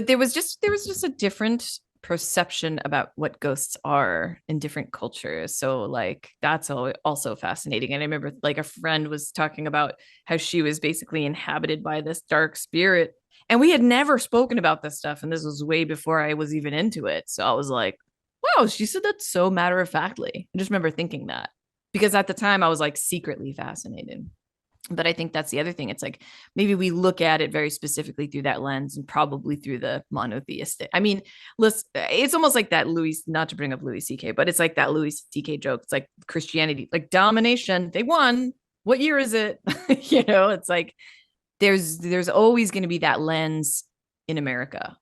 there was just a different perception about what ghosts are in different cultures. So like that's also fascinating. And I remember like a friend was talking about how she was basically inhabited by this dark spirit. And we had never spoken about this stuff. And this was way before I was even into it. So I was like, wow, she said that so matter of factly. I just remember thinking that because at the time I was like secretly fascinated. But I think that's the other thing. It's like maybe we look at it very specifically through that lens and probably through the monotheistic. I mean, it's almost like that not to bring up Louis C.K., but it's like that Louis C.K. joke. It's like Christianity, like domination. They won. What year is it? It's like there's always going to be that lens in America,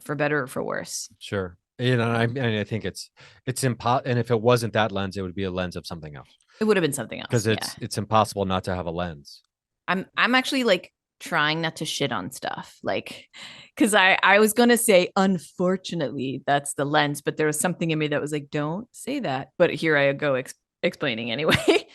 for better or for worse. Sure. I think it's impossible. And if it wasn't that lens, it would be a lens of something else. It would have been something else. Because Yeah. it's impossible not to have a lens. I'm actually like trying not to shit on stuff, like, because I was gonna say unfortunately that's the lens, but there was something in me that was like, don't say that. But here I go explaining anyway.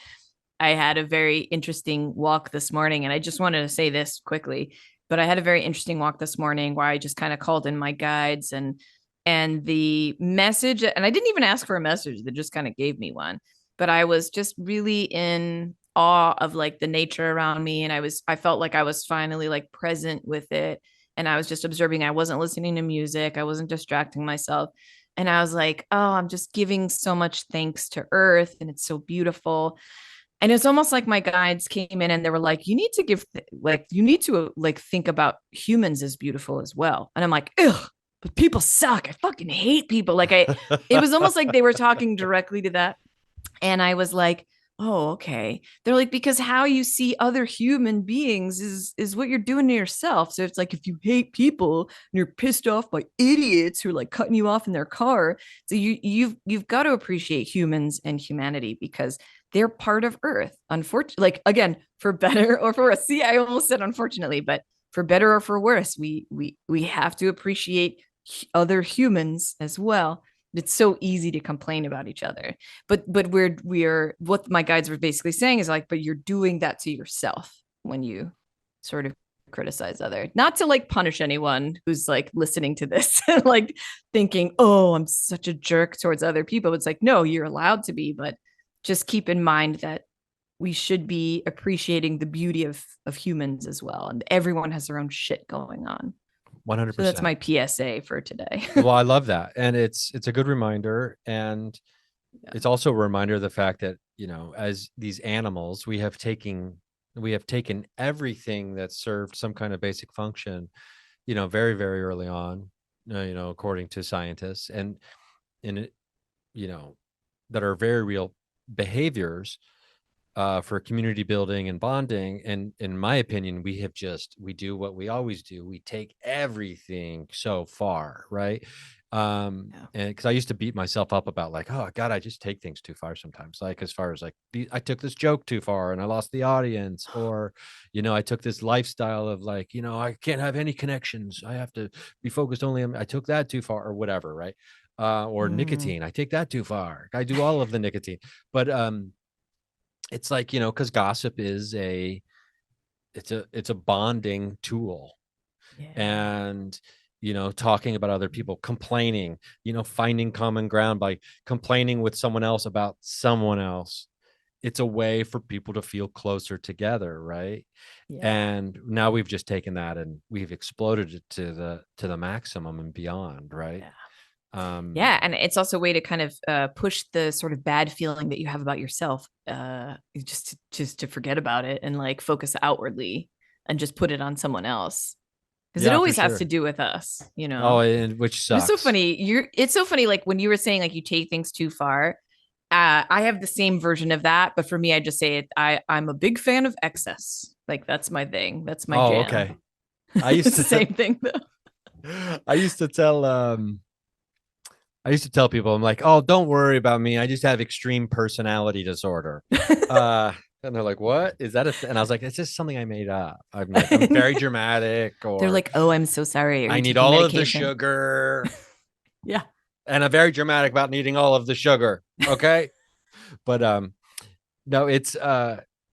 I had a very interesting walk this morning, and I just wanted to say this quickly. But I had a very interesting walk this morning where I just kind of called in my guides and the message, and I didn't even ask for a message; they just kind of gave me one. But I was just really in awe of like the nature around me, and I felt like I was finally like present with it, and I was just observing. I wasn't listening to music, I wasn't distracting myself, and I was like, oh, I'm just giving so much thanks to Earth, and it's so beautiful. And it's almost like my guides came in and they were like, you need to like think about humans as beautiful as well. And I'm like, ugh, but people suck. I fucking hate people. It was almost like they were talking directly to that. And I was like, oh, okay. They're like, because how you see other human beings is what you're doing to yourself. So it's like if you hate people and you're pissed off by idiots who are like cutting you off in their car, so you've got to appreciate humans and humanity because they're part of Earth. Unfortunately, like again, for better or for worse. See, I almost said unfortunately, but for better or for worse, we have to appreciate other humans as well. It's so easy to complain about each other, but we're what my guides were basically saying is like, but you're doing that to yourself when you sort of criticize other, not to like punish anyone who's like listening to this like thinking, oh, I'm such a jerk towards other people. It's like, no, you're allowed to be, but just keep in mind that we should be appreciating the beauty of humans as well, and everyone has their own shit going on. So that's 100%. my PSA for today. Well, I love that. And it's a good reminder. And Yeah. it's also a reminder of the fact that, as these animals, we have taken everything that served some kind of basic function very, very early on, according to scientists, and it, that are very real behaviors for community building and bonding. And in my opinion, we do what we always do. We take everything so far, right? And because I used to beat myself up about like, oh God, I just take things too far sometimes. Like as far as like, I took this joke too far and I lost the audience, or, I took this lifestyle of like, I can't have any connections. I have to be focused only on, I took that too far or whatever, right? Or nicotine, I take that too far. I do all of the nicotine, but it's like, because gossip is it's a bonding tool. And talking about other people, complaining, finding common ground by complaining with someone else about someone else, it's a way for people to feel closer together, right? And now we've just taken that and we've exploded it to the maximum and beyond, right? And it's also a way to kind of push the sort of bad feeling that you have about yourself, just to forget about it and like focus outwardly and just put it on someone else, because it always has to do with us, Oh, and which sucks. It's so funny. It's so funny. Like when you were saying like you take things too far. I have the same version of that, but for me, I just say it. I'm a big fan of excess. Like that's my thing. That's my jam. Okay. I used to same thing though. I used to tell people, I'm like, oh, don't worry about me. I just have extreme personality disorder. And they're like, what is that? And I was like, it's just something I made up. I'm very dramatic. Or they're like, oh, I'm so sorry. I need all of the sugar. Yeah. And I'm very dramatic about needing all of the sugar. Okay. But no, it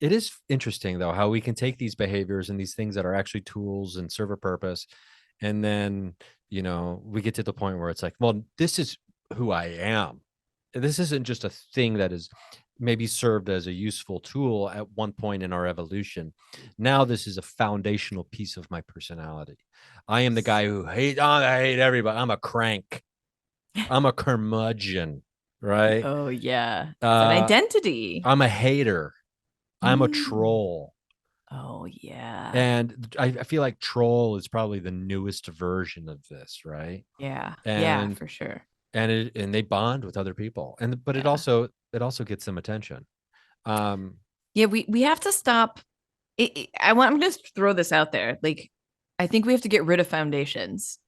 is interesting though, how we can take these behaviors and these things that are actually tools and serve a purpose. And then, we get to the point where it's like, well, this is who I am. This isn't just a thing that is maybe served as a useful tool at one point in our evolution. Now, this is a foundational piece of my personality. I am the guy who I hate everybody. I'm a crank. I'm a curmudgeon, right? Oh, yeah. It's an identity. I'm a hater. I'm a troll. Oh, yeah. And I feel like troll is probably the newest version of this, right? Yeah. And for sure. And they bond with other people. But it also gets them attention. We have to stop. I'm going to throw this out there. Like, I think we have to get rid of foundations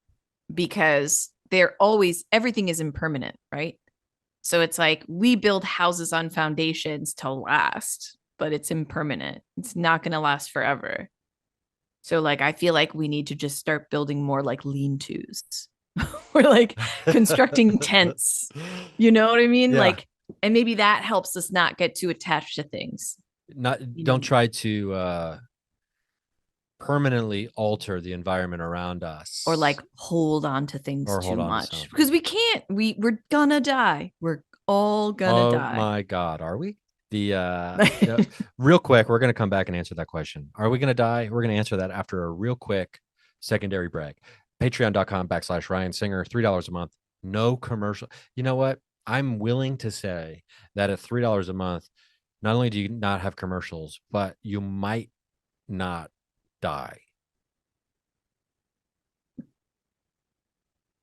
because everything is impermanent, right? So it's like we build houses on foundations to last, but it's impermanent. It's not going to last forever. So like, I feel like we need to just start building more like lean-tos. We're like constructing tents. You know what I mean? Yeah. Like, and maybe that helps us not get too attached to things. Don't try to permanently alter the environment around us, or like hold on to things too much, because we can't. We're gonna die. We're all gonna die. Oh my God, are we? Real quick, we're gonna come back and answer that question. Are we gonna die? We're gonna answer that after a real quick secondary break. Patreon.com/Ryan Singer, $3 a month, no commercial. You know what? I'm willing to say that at $3 a month, not only do you not have commercials, but you might not die.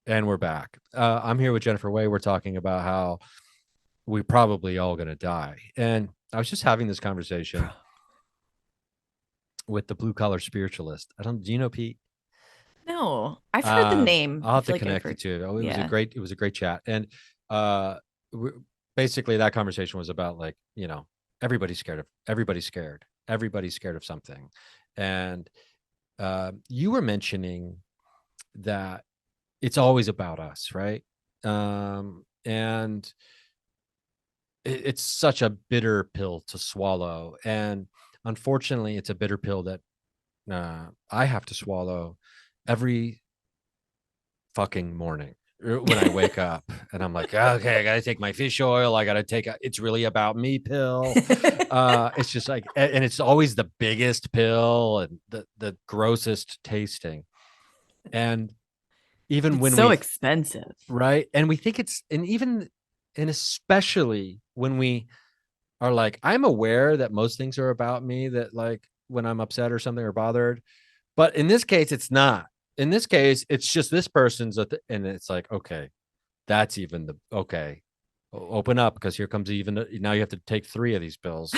And we're back. I'm here with Jennifer Wai. We're talking about how we probably all going to die. And I was just having this conversation with the blue collar spiritualist. Do you know Pete? No, I've heard the name. I'll have to connect you to it. It was a great chat. And basically that conversation was about like, everybody's scared of something. And you were mentioning that it's always about us, right? And it's such a bitter pill to swallow. And unfortunately, it's a bitter pill that I have to swallow every fucking morning when I wake up. And I'm like, okay, I got to take my fish oil. I got to take it's really about me pill. It's just like, and it's always the biggest pill and the grossest tasting. And even it's when so expensive, right? And we think and especially when we are like, I'm aware that most things are about me, that like when I'm upset or something or bothered, but in this case, it's not. in this case, it's just this person's, and it's like, okay, that's even the okay. Open up, because here comes even now. You have to take 3 of these pills.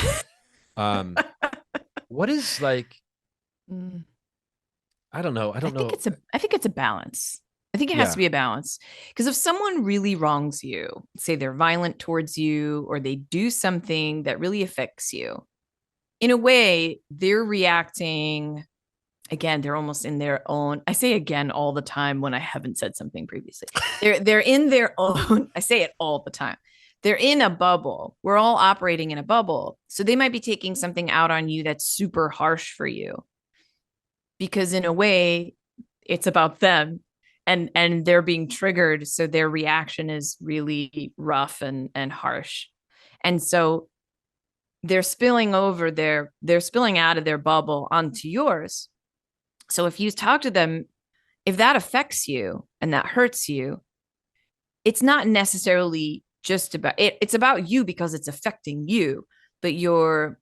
What is like? Mm. I don't know. I don't know. I think it's a balance. I think it has to Yeah. be a balance. Because if someone really wrongs you, say they're violent towards you or they do something that really affects you, in a way, they're reacting again, they're almost in their own. I say again all the time when I haven't said something previously. They're in their own. I say it all the time. They're in a bubble. We're all operating in a bubble. So they might be taking something out on you that's super harsh for you because in a way it's about them and they're being triggered, so their reaction is really rough and harsh. And so they're spilling out of their bubble onto yours. So if you talk to them, if that affects you and that hurts you, it's not necessarily just about it. It's about you because it's affecting you, but your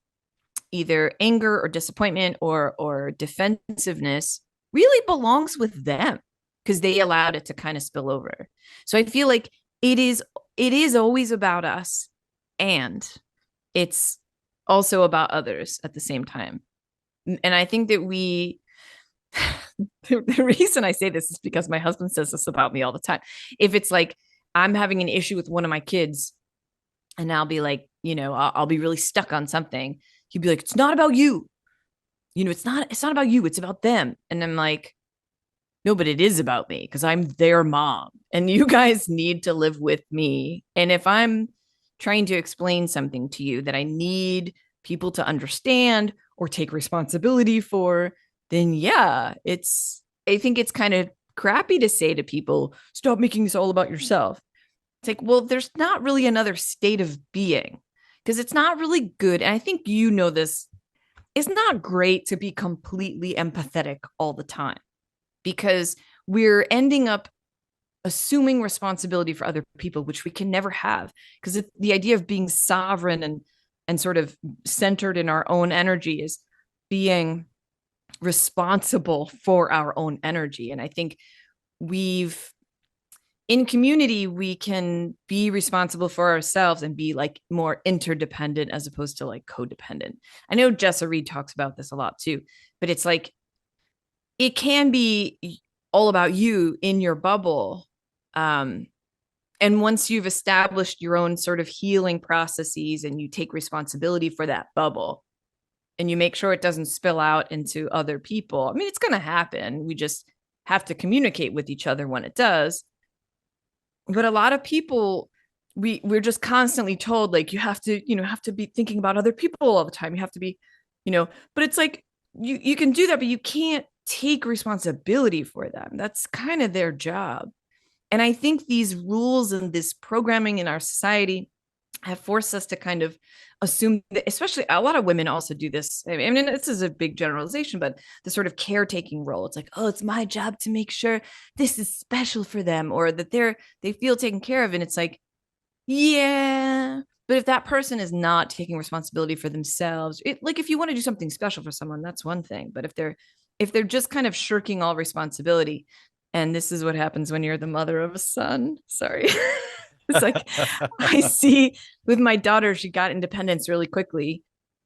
either anger or disappointment or defensiveness really belongs with them because they allowed it to kind of spill over. So I feel like it is always about us, and it's also about others at the same time. And I think that the reason I say this is because my husband says this about me all the time. If it's like I'm having an issue with one of my kids, and I'll be like, I'll be really stuck on something. He'd be like, "It's not about you. It's not about you. It's about them." And I'm like, "No, but it is about me because I'm their mom, and you guys need to live with me. And if I'm trying to explain something to you that I need people to understand or take responsibility for, then yeah, I think it's kind of crappy to say to people, stop making this all about yourself. It's like, well, there's not really another state of being because it's not really good. And I think you know this. It's not great to be completely empathetic all the time because we're ending up assuming responsibility for other people, which we can never have because the idea of being sovereign and sort of centered in our own energy is being responsible for our own energy. And I think we've in community we can be responsible for ourselves and be like more interdependent as opposed to like codependent. I know Jessa Reed talks about this a lot too, but it's like it can be all about you in your bubble. um and once you've established your own sort of healing processes and you take responsibility for that bubble and you make sure it doesn't spill out into other people, I mean, it's going to happen. We just have to communicate with each other when it does. But a lot of people, we're just constantly told like you have to have to be thinking about other people all the time, you have to be, but it's like you can do that, but you can't take responsibility for them. That's kind of their job. And I think these rules and this programming in our society have forced us to kind of assume that, especially a lot of women also do this. I mean, this is a big generalization, but the sort of caretaking role. It's like, oh, it's my job to make sure this is special for them or that they feel taken care of. And it's like, yeah. But if that person is not taking responsibility for themselves, like if you want to do something special for someone, that's one thing. But if they're just kind of shirking all responsibility, and this is what happens when you're the mother of a son. Sorry. It's like I see with my daughter, she got independence really quickly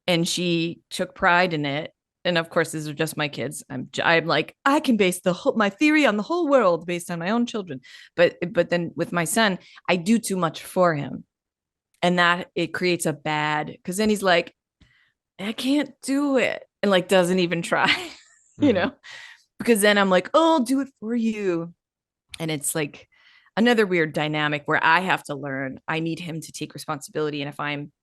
and she took pride in it. And of course, these are just my kids. I'm like, I can base my theory on the whole world based on my own children. But then with my son, I do too much for him. And that it creates a bad because then he's like, I can't do it. And like doesn't even try, you Mm-hmm. know, because then I'm like, oh, I'll do it for you. And it's like another weird dynamic where I have to learn. I need him to take responsibility. And if I'm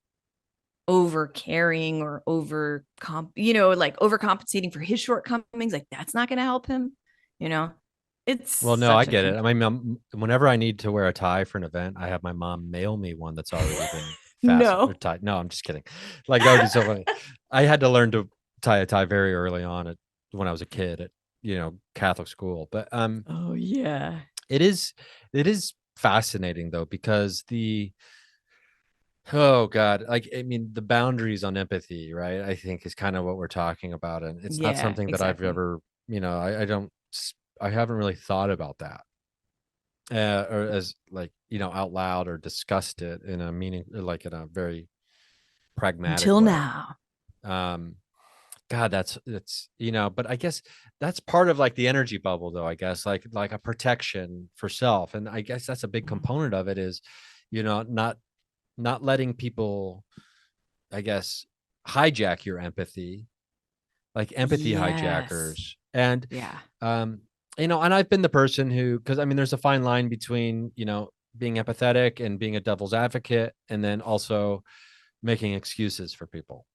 over caring or like overcompensating for his shortcomings, like that's not going to help him. You know, it's Well, no, I such a get it. I mean, complex. whenever I need to wear a tie for an event, I have my mom mail me one that's already been fastened or No. tied. No, I'm just kidding. Like that would be so funny. I had to learn to tie a tie very early on when I was a kid at Catholic school. But Oh yeah. it is it is fascinating though because oh God, like I mean the boundaries on empathy, right? I think is kind of what we're talking about, and it's not Yeah, something that I've exactly. ever, I don't. I haven't really thought about that, or as like, out loud, or discussed it in a meaning, like in a very pragmatic Until way. now. Um, God, that's but I guess that's part of like the energy bubble, though. I guess like a protection for self, and I guess that's a big component of it is, not letting people, I guess, hijack your empathy, like empathy Yes. hijackers. And Yeah. and I've been the person who, because I mean, there's a fine line between being empathetic and being a devil's advocate, and then also making excuses for people.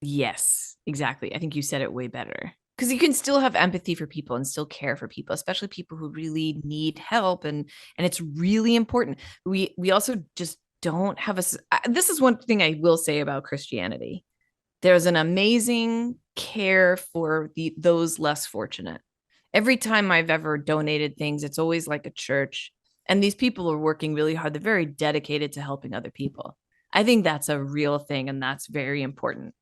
Yes, exactly. I think you said it way better. Because you can still have empathy for people and still care for people, especially people who really need help, and it's really important. We also just don't have a. This is one thing I will say about Christianity. There's an amazing care for those less fortunate. Every time I've ever donated things, it's always like a church, and these people are working really hard. They're very dedicated to helping other people. I think that's a real thing, and that's very important.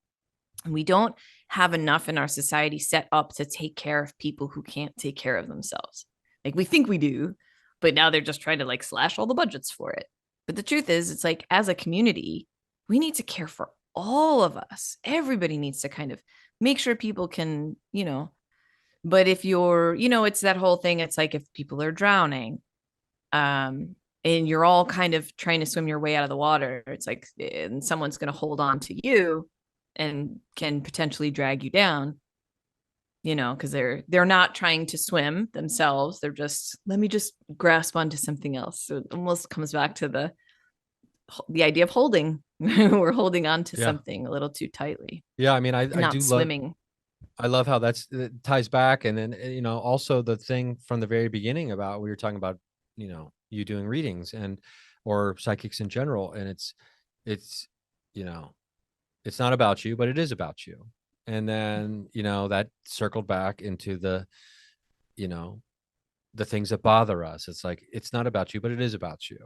And we don't have enough in our society set up to take care of people who can't take care of themselves. Like we think we do, but now they're just trying to like slash all the budgets for it. But the truth is, it's like as a community, we need to care for all of us. Everybody needs to kind of make sure people can, but if you're, it's that whole thing. It's like if people are drowning, and you're all kind of trying to swim your way out of the water, it's like, and someone's going to hold on to you and can potentially drag you down, because they're not trying to swim themselves. They're just, let me just grasp onto something else. So it almost comes back to the idea of holding. We're holding on to Yeah. something a little too tightly Yeah. I mean, and I not do love, swimming. I love how it ties back. And then, also the thing from the very beginning about, we were talking about, you doing readings or psychics in general. And it's, you know, it's not about you, but it is about you. And then, that circled back into you know, the things that bother us. It's like, it's not about you, but it is about you.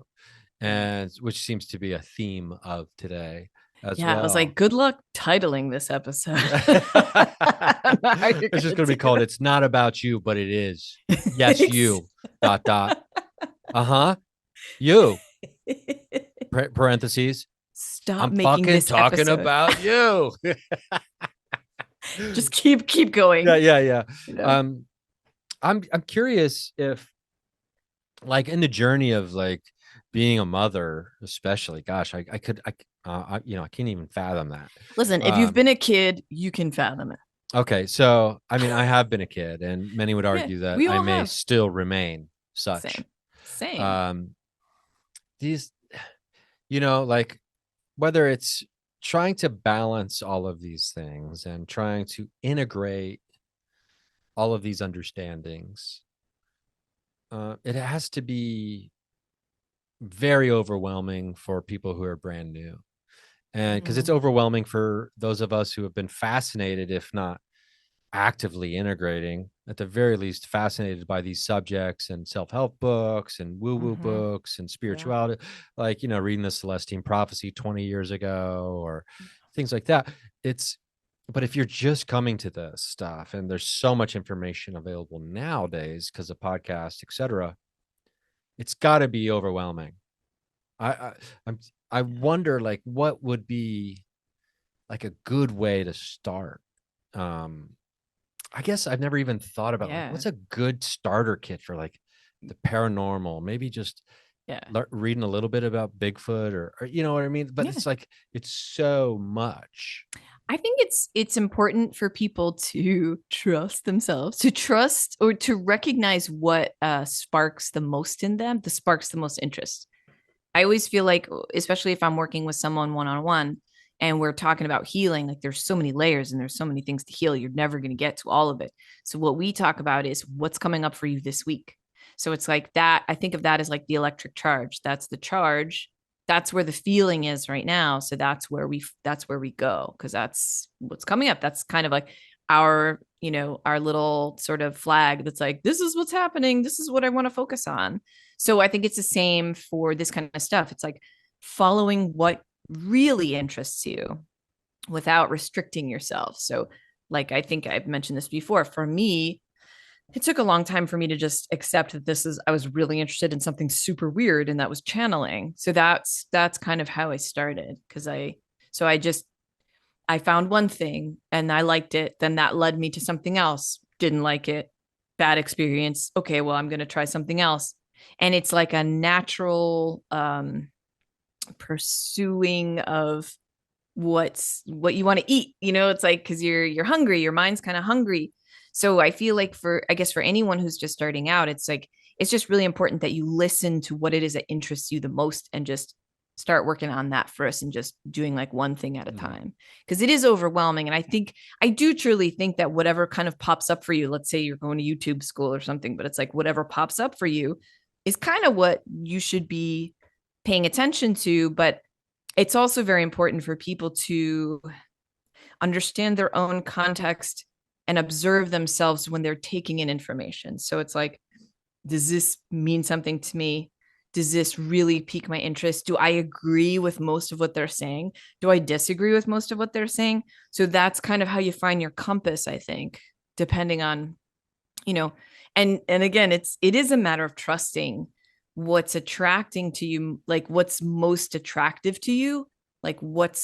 Yeah. And which seems to be a theme of today as Yeah, I was like, well. good luck titling this episode. How you're It's just gonna going to be do called "It's Not About You, but It Is." Yes, it. you. Dot dot. Uh-huh. You. Parentheses. Stop I'm making fucking this talking episode. about you. Just keep Yeah, going. yeah, yeah. You know? Um, I'm curious if, like, in the journey of like being a mother, especially, gosh, I could I can't even fathom that. Listen, if you've Um, been a kid, you can fathom it. okay, so I mean, I have been a kid, and many would Yeah, argue that we I all may have. still remain such. Same. Same. Um, these, like, whether it's trying to balance all of these things and trying to integrate all of these understandings, it has to be very overwhelming for people who are brand new. And because it's Mhm. overwhelming for those of us who have been fascinated, if not actively integrating, at the very least, fascinated by these subjects and self-help books and woo-woo Mhm. books and Yeah. spirituality, like, reading the Celestine Prophecy 20 years ago or things like that. But if you're just coming to this stuff, and there's so much information available nowadays because of podcasts, etc., it's got to be overwhelming. I, I I'm I wonder, like, what would be like a good way to start. Um, I guess I've never even thought about, like, Yeah. what's a good starter kit for like the paranormal. Maybe just Yeah. reading a little bit about Bigfoot, or you know what I mean. But Yeah. it's like, it's so much. I think it's important for people to trust themselves, to trust or to recognize what sparks the most in them, the sparks the most interest. I always feel like, especially if I'm working with someone one on one and we're talking about healing, like there's so many layers and there's so many things to heal. You're never going to get to all of it. So, what we talk about is what's coming up for you this week. So, it's like that. I think of that as like the electric charge. That's the charge. That's where the feeling is right now. So that's where we go, because that's what's coming up. That's kind of like our little sort of flag that's like, this is what's happening. This is what I want to focus on. So I think it's the same for this kind of stuff. It's like following what really interests you without restricting yourself. So, like, I think I've mentioned this before. For me, It took a long time for me to just accept that I was really interested in something super weird, and that was channeling. So that's kind of how I started. So I found one thing and I liked it. Then that led me to something else. Didn't like it. Bad experience. Okay, well, I'm going to try something else. And it's like a natural pursuing of what you want to eat. It's like, because you're hungry, your mind's kind of hungry. So I feel like, for anyone who's just starting out, it's like, it's just really important that you listen to what it is that interests you the most, and just start working on that first, and just doing like one thing at a time, because it is overwhelming. And I do truly think that whatever kind of pops up for you, let's say you're going to YouTube school or something, but it's like whatever pops up for you is kind of what you should be paying attention to. But it's also very important for people to understand their own context and observe themselves when they're taking in information. So it's like, does this mean something to me? Does this really pique my interest? Do I agree with most of what they're saying? Do I disagree with most of what they're saying? So that's kind of how you find your compass, I think, depending on, you know, and again, it is a matter of trusting what's attracting to you, like what's most attractive to you, like what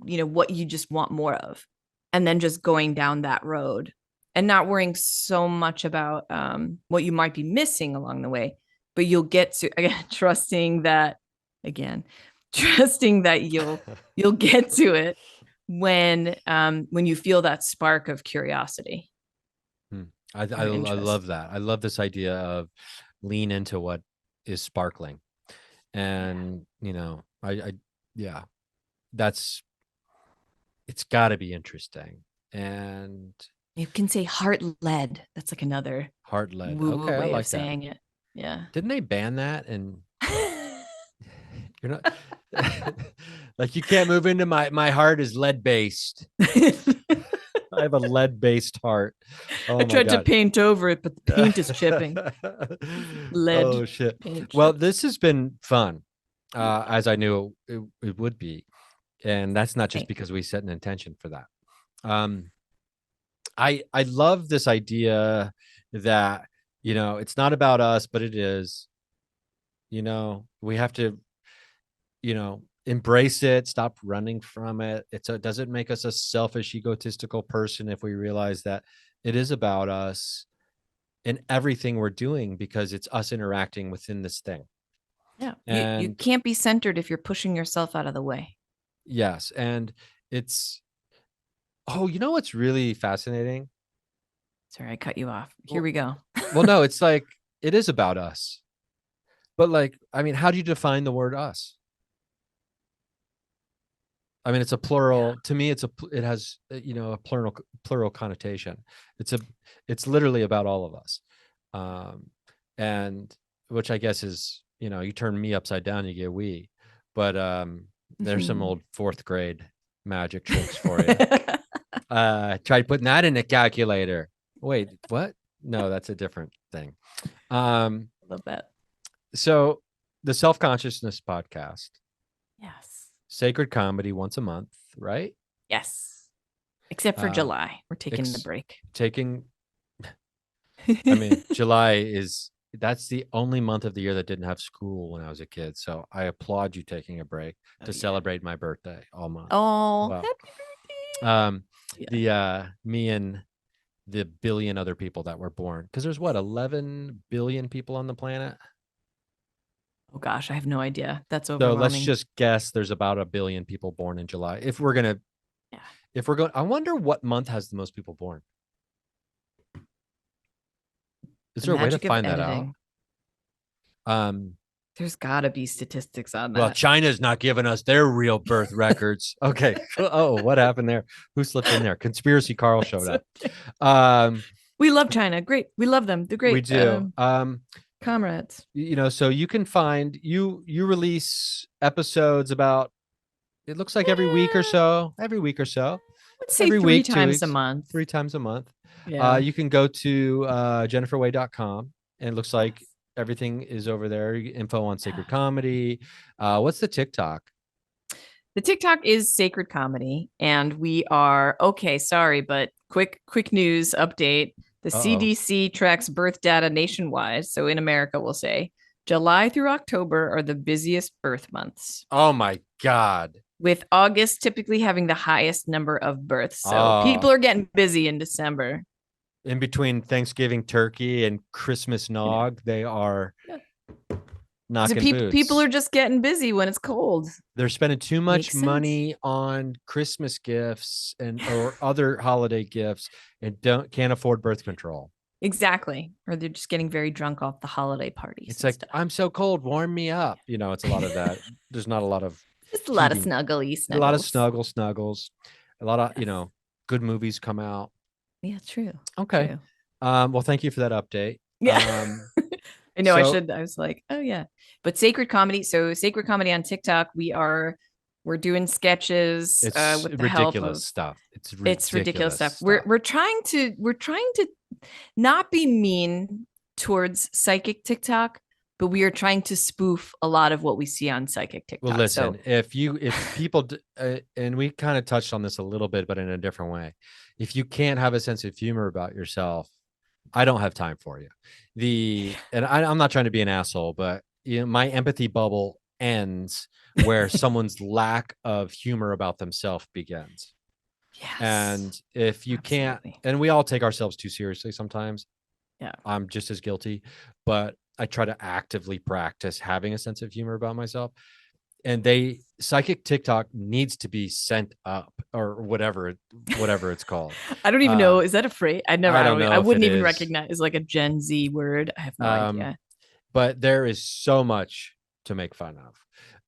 you just want more of, and then just going down that road, and not worrying so much about what you might be missing along the way. But you'll get to, again, again trusting that you'll get to it when you feel that spark of curiosity I or interest. love that. I love this idea of lean into what is sparkling. Yeah. And, yeah, that's, it's got to be interesting. And You can say heart led. That's like another heart led. woo woo Okay, I way of like that. saying it. Yeah. Didn't they ban that? And you're not like, you can't move into my heart is lead based. I have a lead based heart. I Oh my tried to God. paint over it, but the paint is chipping. Oh Lead shit. paint Well, chips. this has been fun, Yeah. as I knew it would be. And that's not just Thank because we set an intention for that. Um, I love this idea that, it's not about us, but it is. We have to, embrace it, stop running from it. It doesn't make us a selfish, egotistical person if we realize that it is about us in everything we're doing, because it's us interacting within this thing. Yeah. You And can't be centered if you're pushing yourself out of the way. yes, and it's, oh, what's really fascinating? Sorry, I cut you off. Here Well, we go. well, no, it's like, it is about us. But like, I mean, how do you define the word us? I mean, it's a Yeah. plural. To me, it has, a plural connotation. It's a it's literally about all of us. And which I guess is, you turn me upside down, you get we. But there's some old fourth grade magic tricks for you. Try putting that in a calculator. Wait, what? No, that's a different thing. Love that. So the Self-Consciousness Podcast, Yes. sacred comedy once a month, right? Yes. Except for Uh, July. We're taking the break. taking, I mean, July that's the only month of the year that didn't have school when I was a kid. So I applaud you taking a break Oh, to yeah. celebrate my birthday all month. Oh, Well, happy birthday. Yeah. the me and the billion other people that were born, because there's what, 11 billion people on the planet. Oh gosh, I have no idea. That's So let's overwhelming. just guess there's about a billion people born in July. Yeah. If we're going, I wonder what month has the most people born. Is The there a way to magic of find that out? editing. Um, There's got to be statistics on well, that. China's not giving us their real birth records. Okay. Oh, what happened there? Who slipped in there? Conspiracy Carl showed up. Okay. Um, We love China. Great. We love them. They're we great do. comrades. So you can find, you release episodes about, it looks like every week or Yeah, so, every week or so, let's say every three week, two times a weeks, month. 3 times a month. Yeah. You can go to jenniferway.com, and it looks like Yes. everything is over there. Info on Yeah. sacred comedy. What's the TikTok? The TikTok is Sacred Comedy, and we are okay. Sorry, but quick news update. The Uh-oh. CDC tracks birth data nationwide. So in America, we'll say July through October are the busiest birth months, Oh my God. with August typically having the highest number of births. So Oh, people are getting busy in December. in between Thanksgiving turkey and Christmas Yeah. nog, they are Yeah. So knocking people boots. are just getting busy when it's cold. They're spending too much Makes sense. money on Christmas gifts and or other holiday gifts and can't afford birth control. Exactly. Or they're just getting very drunk off the holiday parties It's and like, stuff. I'm so cold, warm me up. It's a lot of that. There's not a lot of Just a lot of heating, snuggly a lot of snuggles. snuggles, a lot of, Yes. good movies come out. Yeah, true. Okay. True. Well, thank you for that update. Yeah. I know I So should. I was like, oh yeah. But sacred comedy. So sacred comedy on TikTok, we're doing sketches it's with the help ridiculous of stuff. It's it's ridiculous ridiculous stuff. stuff. We're trying to not be mean towards psychic TikTok, but we are trying to spoof a lot of what we see on psychic Well, TikTok. listen, So if people, and we kind of touched on this a little bit, but in a different way, if you can't have a sense of humor about yourself, I don't have time for you. I'm not trying to be an asshole, but my empathy bubble ends where someone's lack of humor about themselves begins. yes, And if you can't, absolutely. and we all take ourselves too seriously sometimes, Yeah. I'm just as guilty, but I try to actively practice having a sense of humor about myself. And psychic TikTok needs to be sent up or whatever it's called. I don't even know. Is that a phrase? I don't I know if it wouldn't even is. recognize like a Gen Z word. I have no idea. But there is so much to make fun of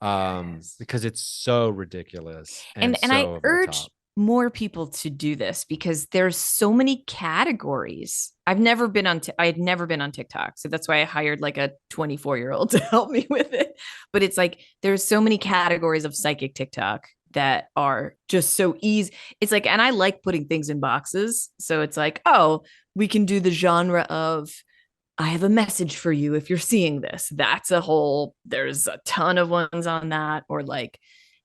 There is. because it's so ridiculous and And I so over the urge top. more people to do this because there's so many categories. I had never been on TikTok. So that's why I hired like a 24-year-old to help me with it. But it's like there's so many categories of psychic TikTok that are just so easy. It's like, and I like putting things in boxes. So it's like, oh, we can do the genre of I have a message for you if you're seeing this. There's a ton of ones on that. Or like,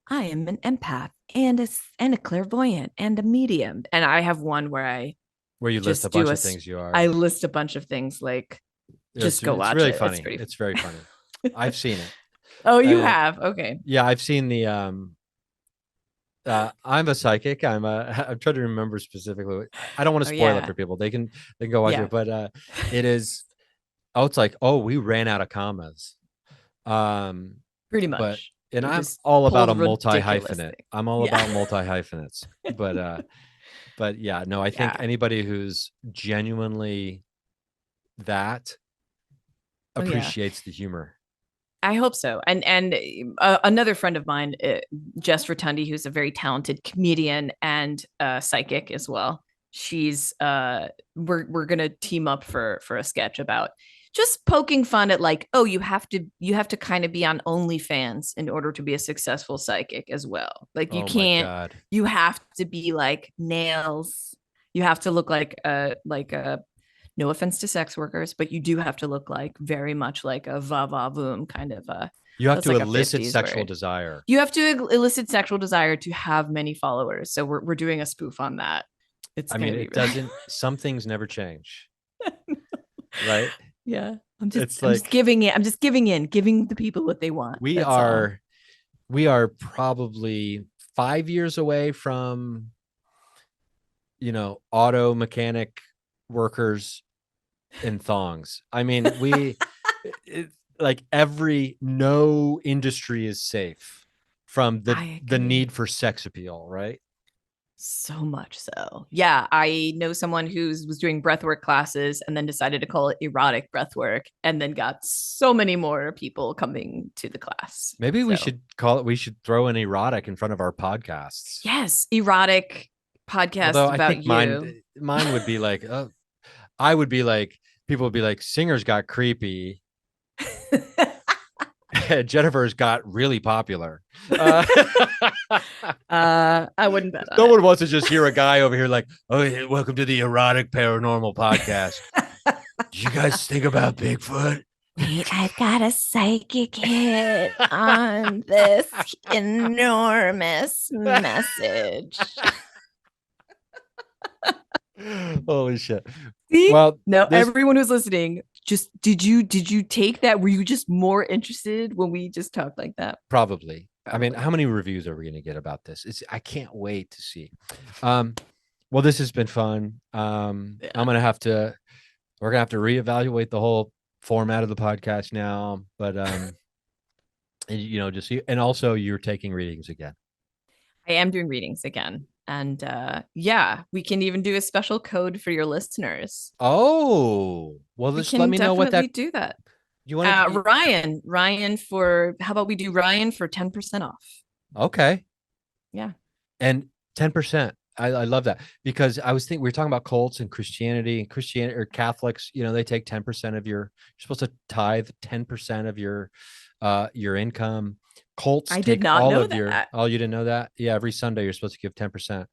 I am an empath and a clairvoyant and a medium. And I have one where I Where you list a just do bunch a, of things you I are. list a bunch of things like, just go It's watch really it. It's funny. pretty. It's very funny. I've seen it. Oh, you Uh, have? Okay. yeah, I've seen the I'm a psychic. I'm trying to remember specifically. I don't want to Oh, spoil it yeah. for people. They can go watch Yeah. it, but it is it's like, oh, we ran out of commas. Um Pretty but much. and We I'm just all about a pulled ridiculous multi-hyphenate. things. I'm all Yeah. about multi-hyphenates. But yeah, no, I think Yeah. anybody who's genuinely that Oh, yeah. appreciates the humor. I hope so. And another friend of mine, Jess Rotundi, who's a very talented comedian and psychic as well. She's we're gonna team up for a sketch about just poking fun at like, oh, you have to kind of be on OnlyFans in order to be a successful psychic as well. Like Oh my God. you have to be like nails. You have to look like a no offense to sex workers, but you do have to look like very much like a va va voom kind of You have that's to like a elicit 50s sexual word. desire. You have to elicit sexual desire to have many followers. So we're doing a spoof on that. It's I gonna mean, be it really doesn't, some things never change, right? yeah. I'm just It's I'm just like giving it. I'm just giving the people what they want. we That's all. are we are probably 5 years away from, auto mechanic workers in thongs. I mean, it, like no industry is safe from the I the agree. need for sex appeal, right? So much so. Yeah, I know someone was doing breathwork classes and then decided to call it erotic breathwork and then got so many more people coming to the class. Maybe we So, should call it. We should throw an erotic in front of our podcasts. yes, erotic Although podcast I about think mine you. mine would be like, I would be like, people would be like, singers got creepy. Jennifer's got really popular. I wouldn't bet on No it. one wants to just hear a guy over here like, oh, yeah, welcome to the erotic paranormal podcast. Did you guys think about Bigfoot? Wait, I've got a psychic hit on this enormous message. Holy shit. See? Well, No, this everyone who's listening, just did you take that? Were you just more interested when we just talked like that? probably. I mean, Probably. how many reviews are we going to get about this? I can't wait to see. Um, well, this has been fun. Yeah. I'm gonna have to. We're gonna have to reevaluate the whole format of the podcast now. But and, just and also you're taking readings again. I am doing readings again. And yeah, we can even do a special code for your listeners. Oh, well, We just let can me know what definitely that do that. you want to. Ryan for how about we do Ryan for 10% off? Okay, Yeah. and 10%. I love that because I was thinking we were talking about cults and Christianity or Catholics. They take 10% of you're supposed to tithe 10% of your income. Cults I did take not all know of your. that. Oh, you didn't know that? Yeah, every Sunday you're supposed to give 10%.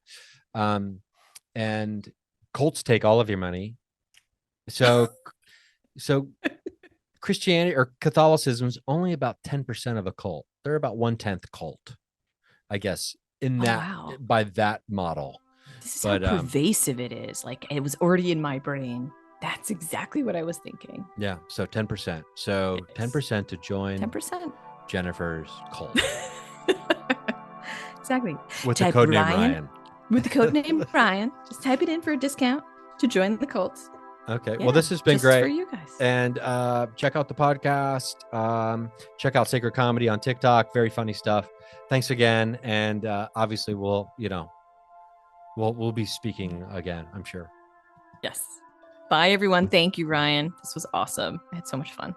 And cults take all of your money. So so Christianity or Catholicism is only about 10% of a cult. They're about 1/10 cult, I guess, in Oh that wow. by that model. This is how But pervasive it is. Like it was already in my brain. That's exactly what I was thinking. yeah, so 10%. So Yes. 10% to join 10%. Jennifer's cult Exactly. with the Type code name Ryan Ryan. with the code name Ryan. Just type it in for a discount to join the cult. Okay. Well, Yeah, this has been just for great. you guys. And check out the podcast. Check out Sacred Comedy on TikTok. Very funny stuff. Thanks again. And obviously we'll be speaking again, I'm sure. Yes. Bye, everyone. Thank you, Ryan. This was awesome. I had so much fun.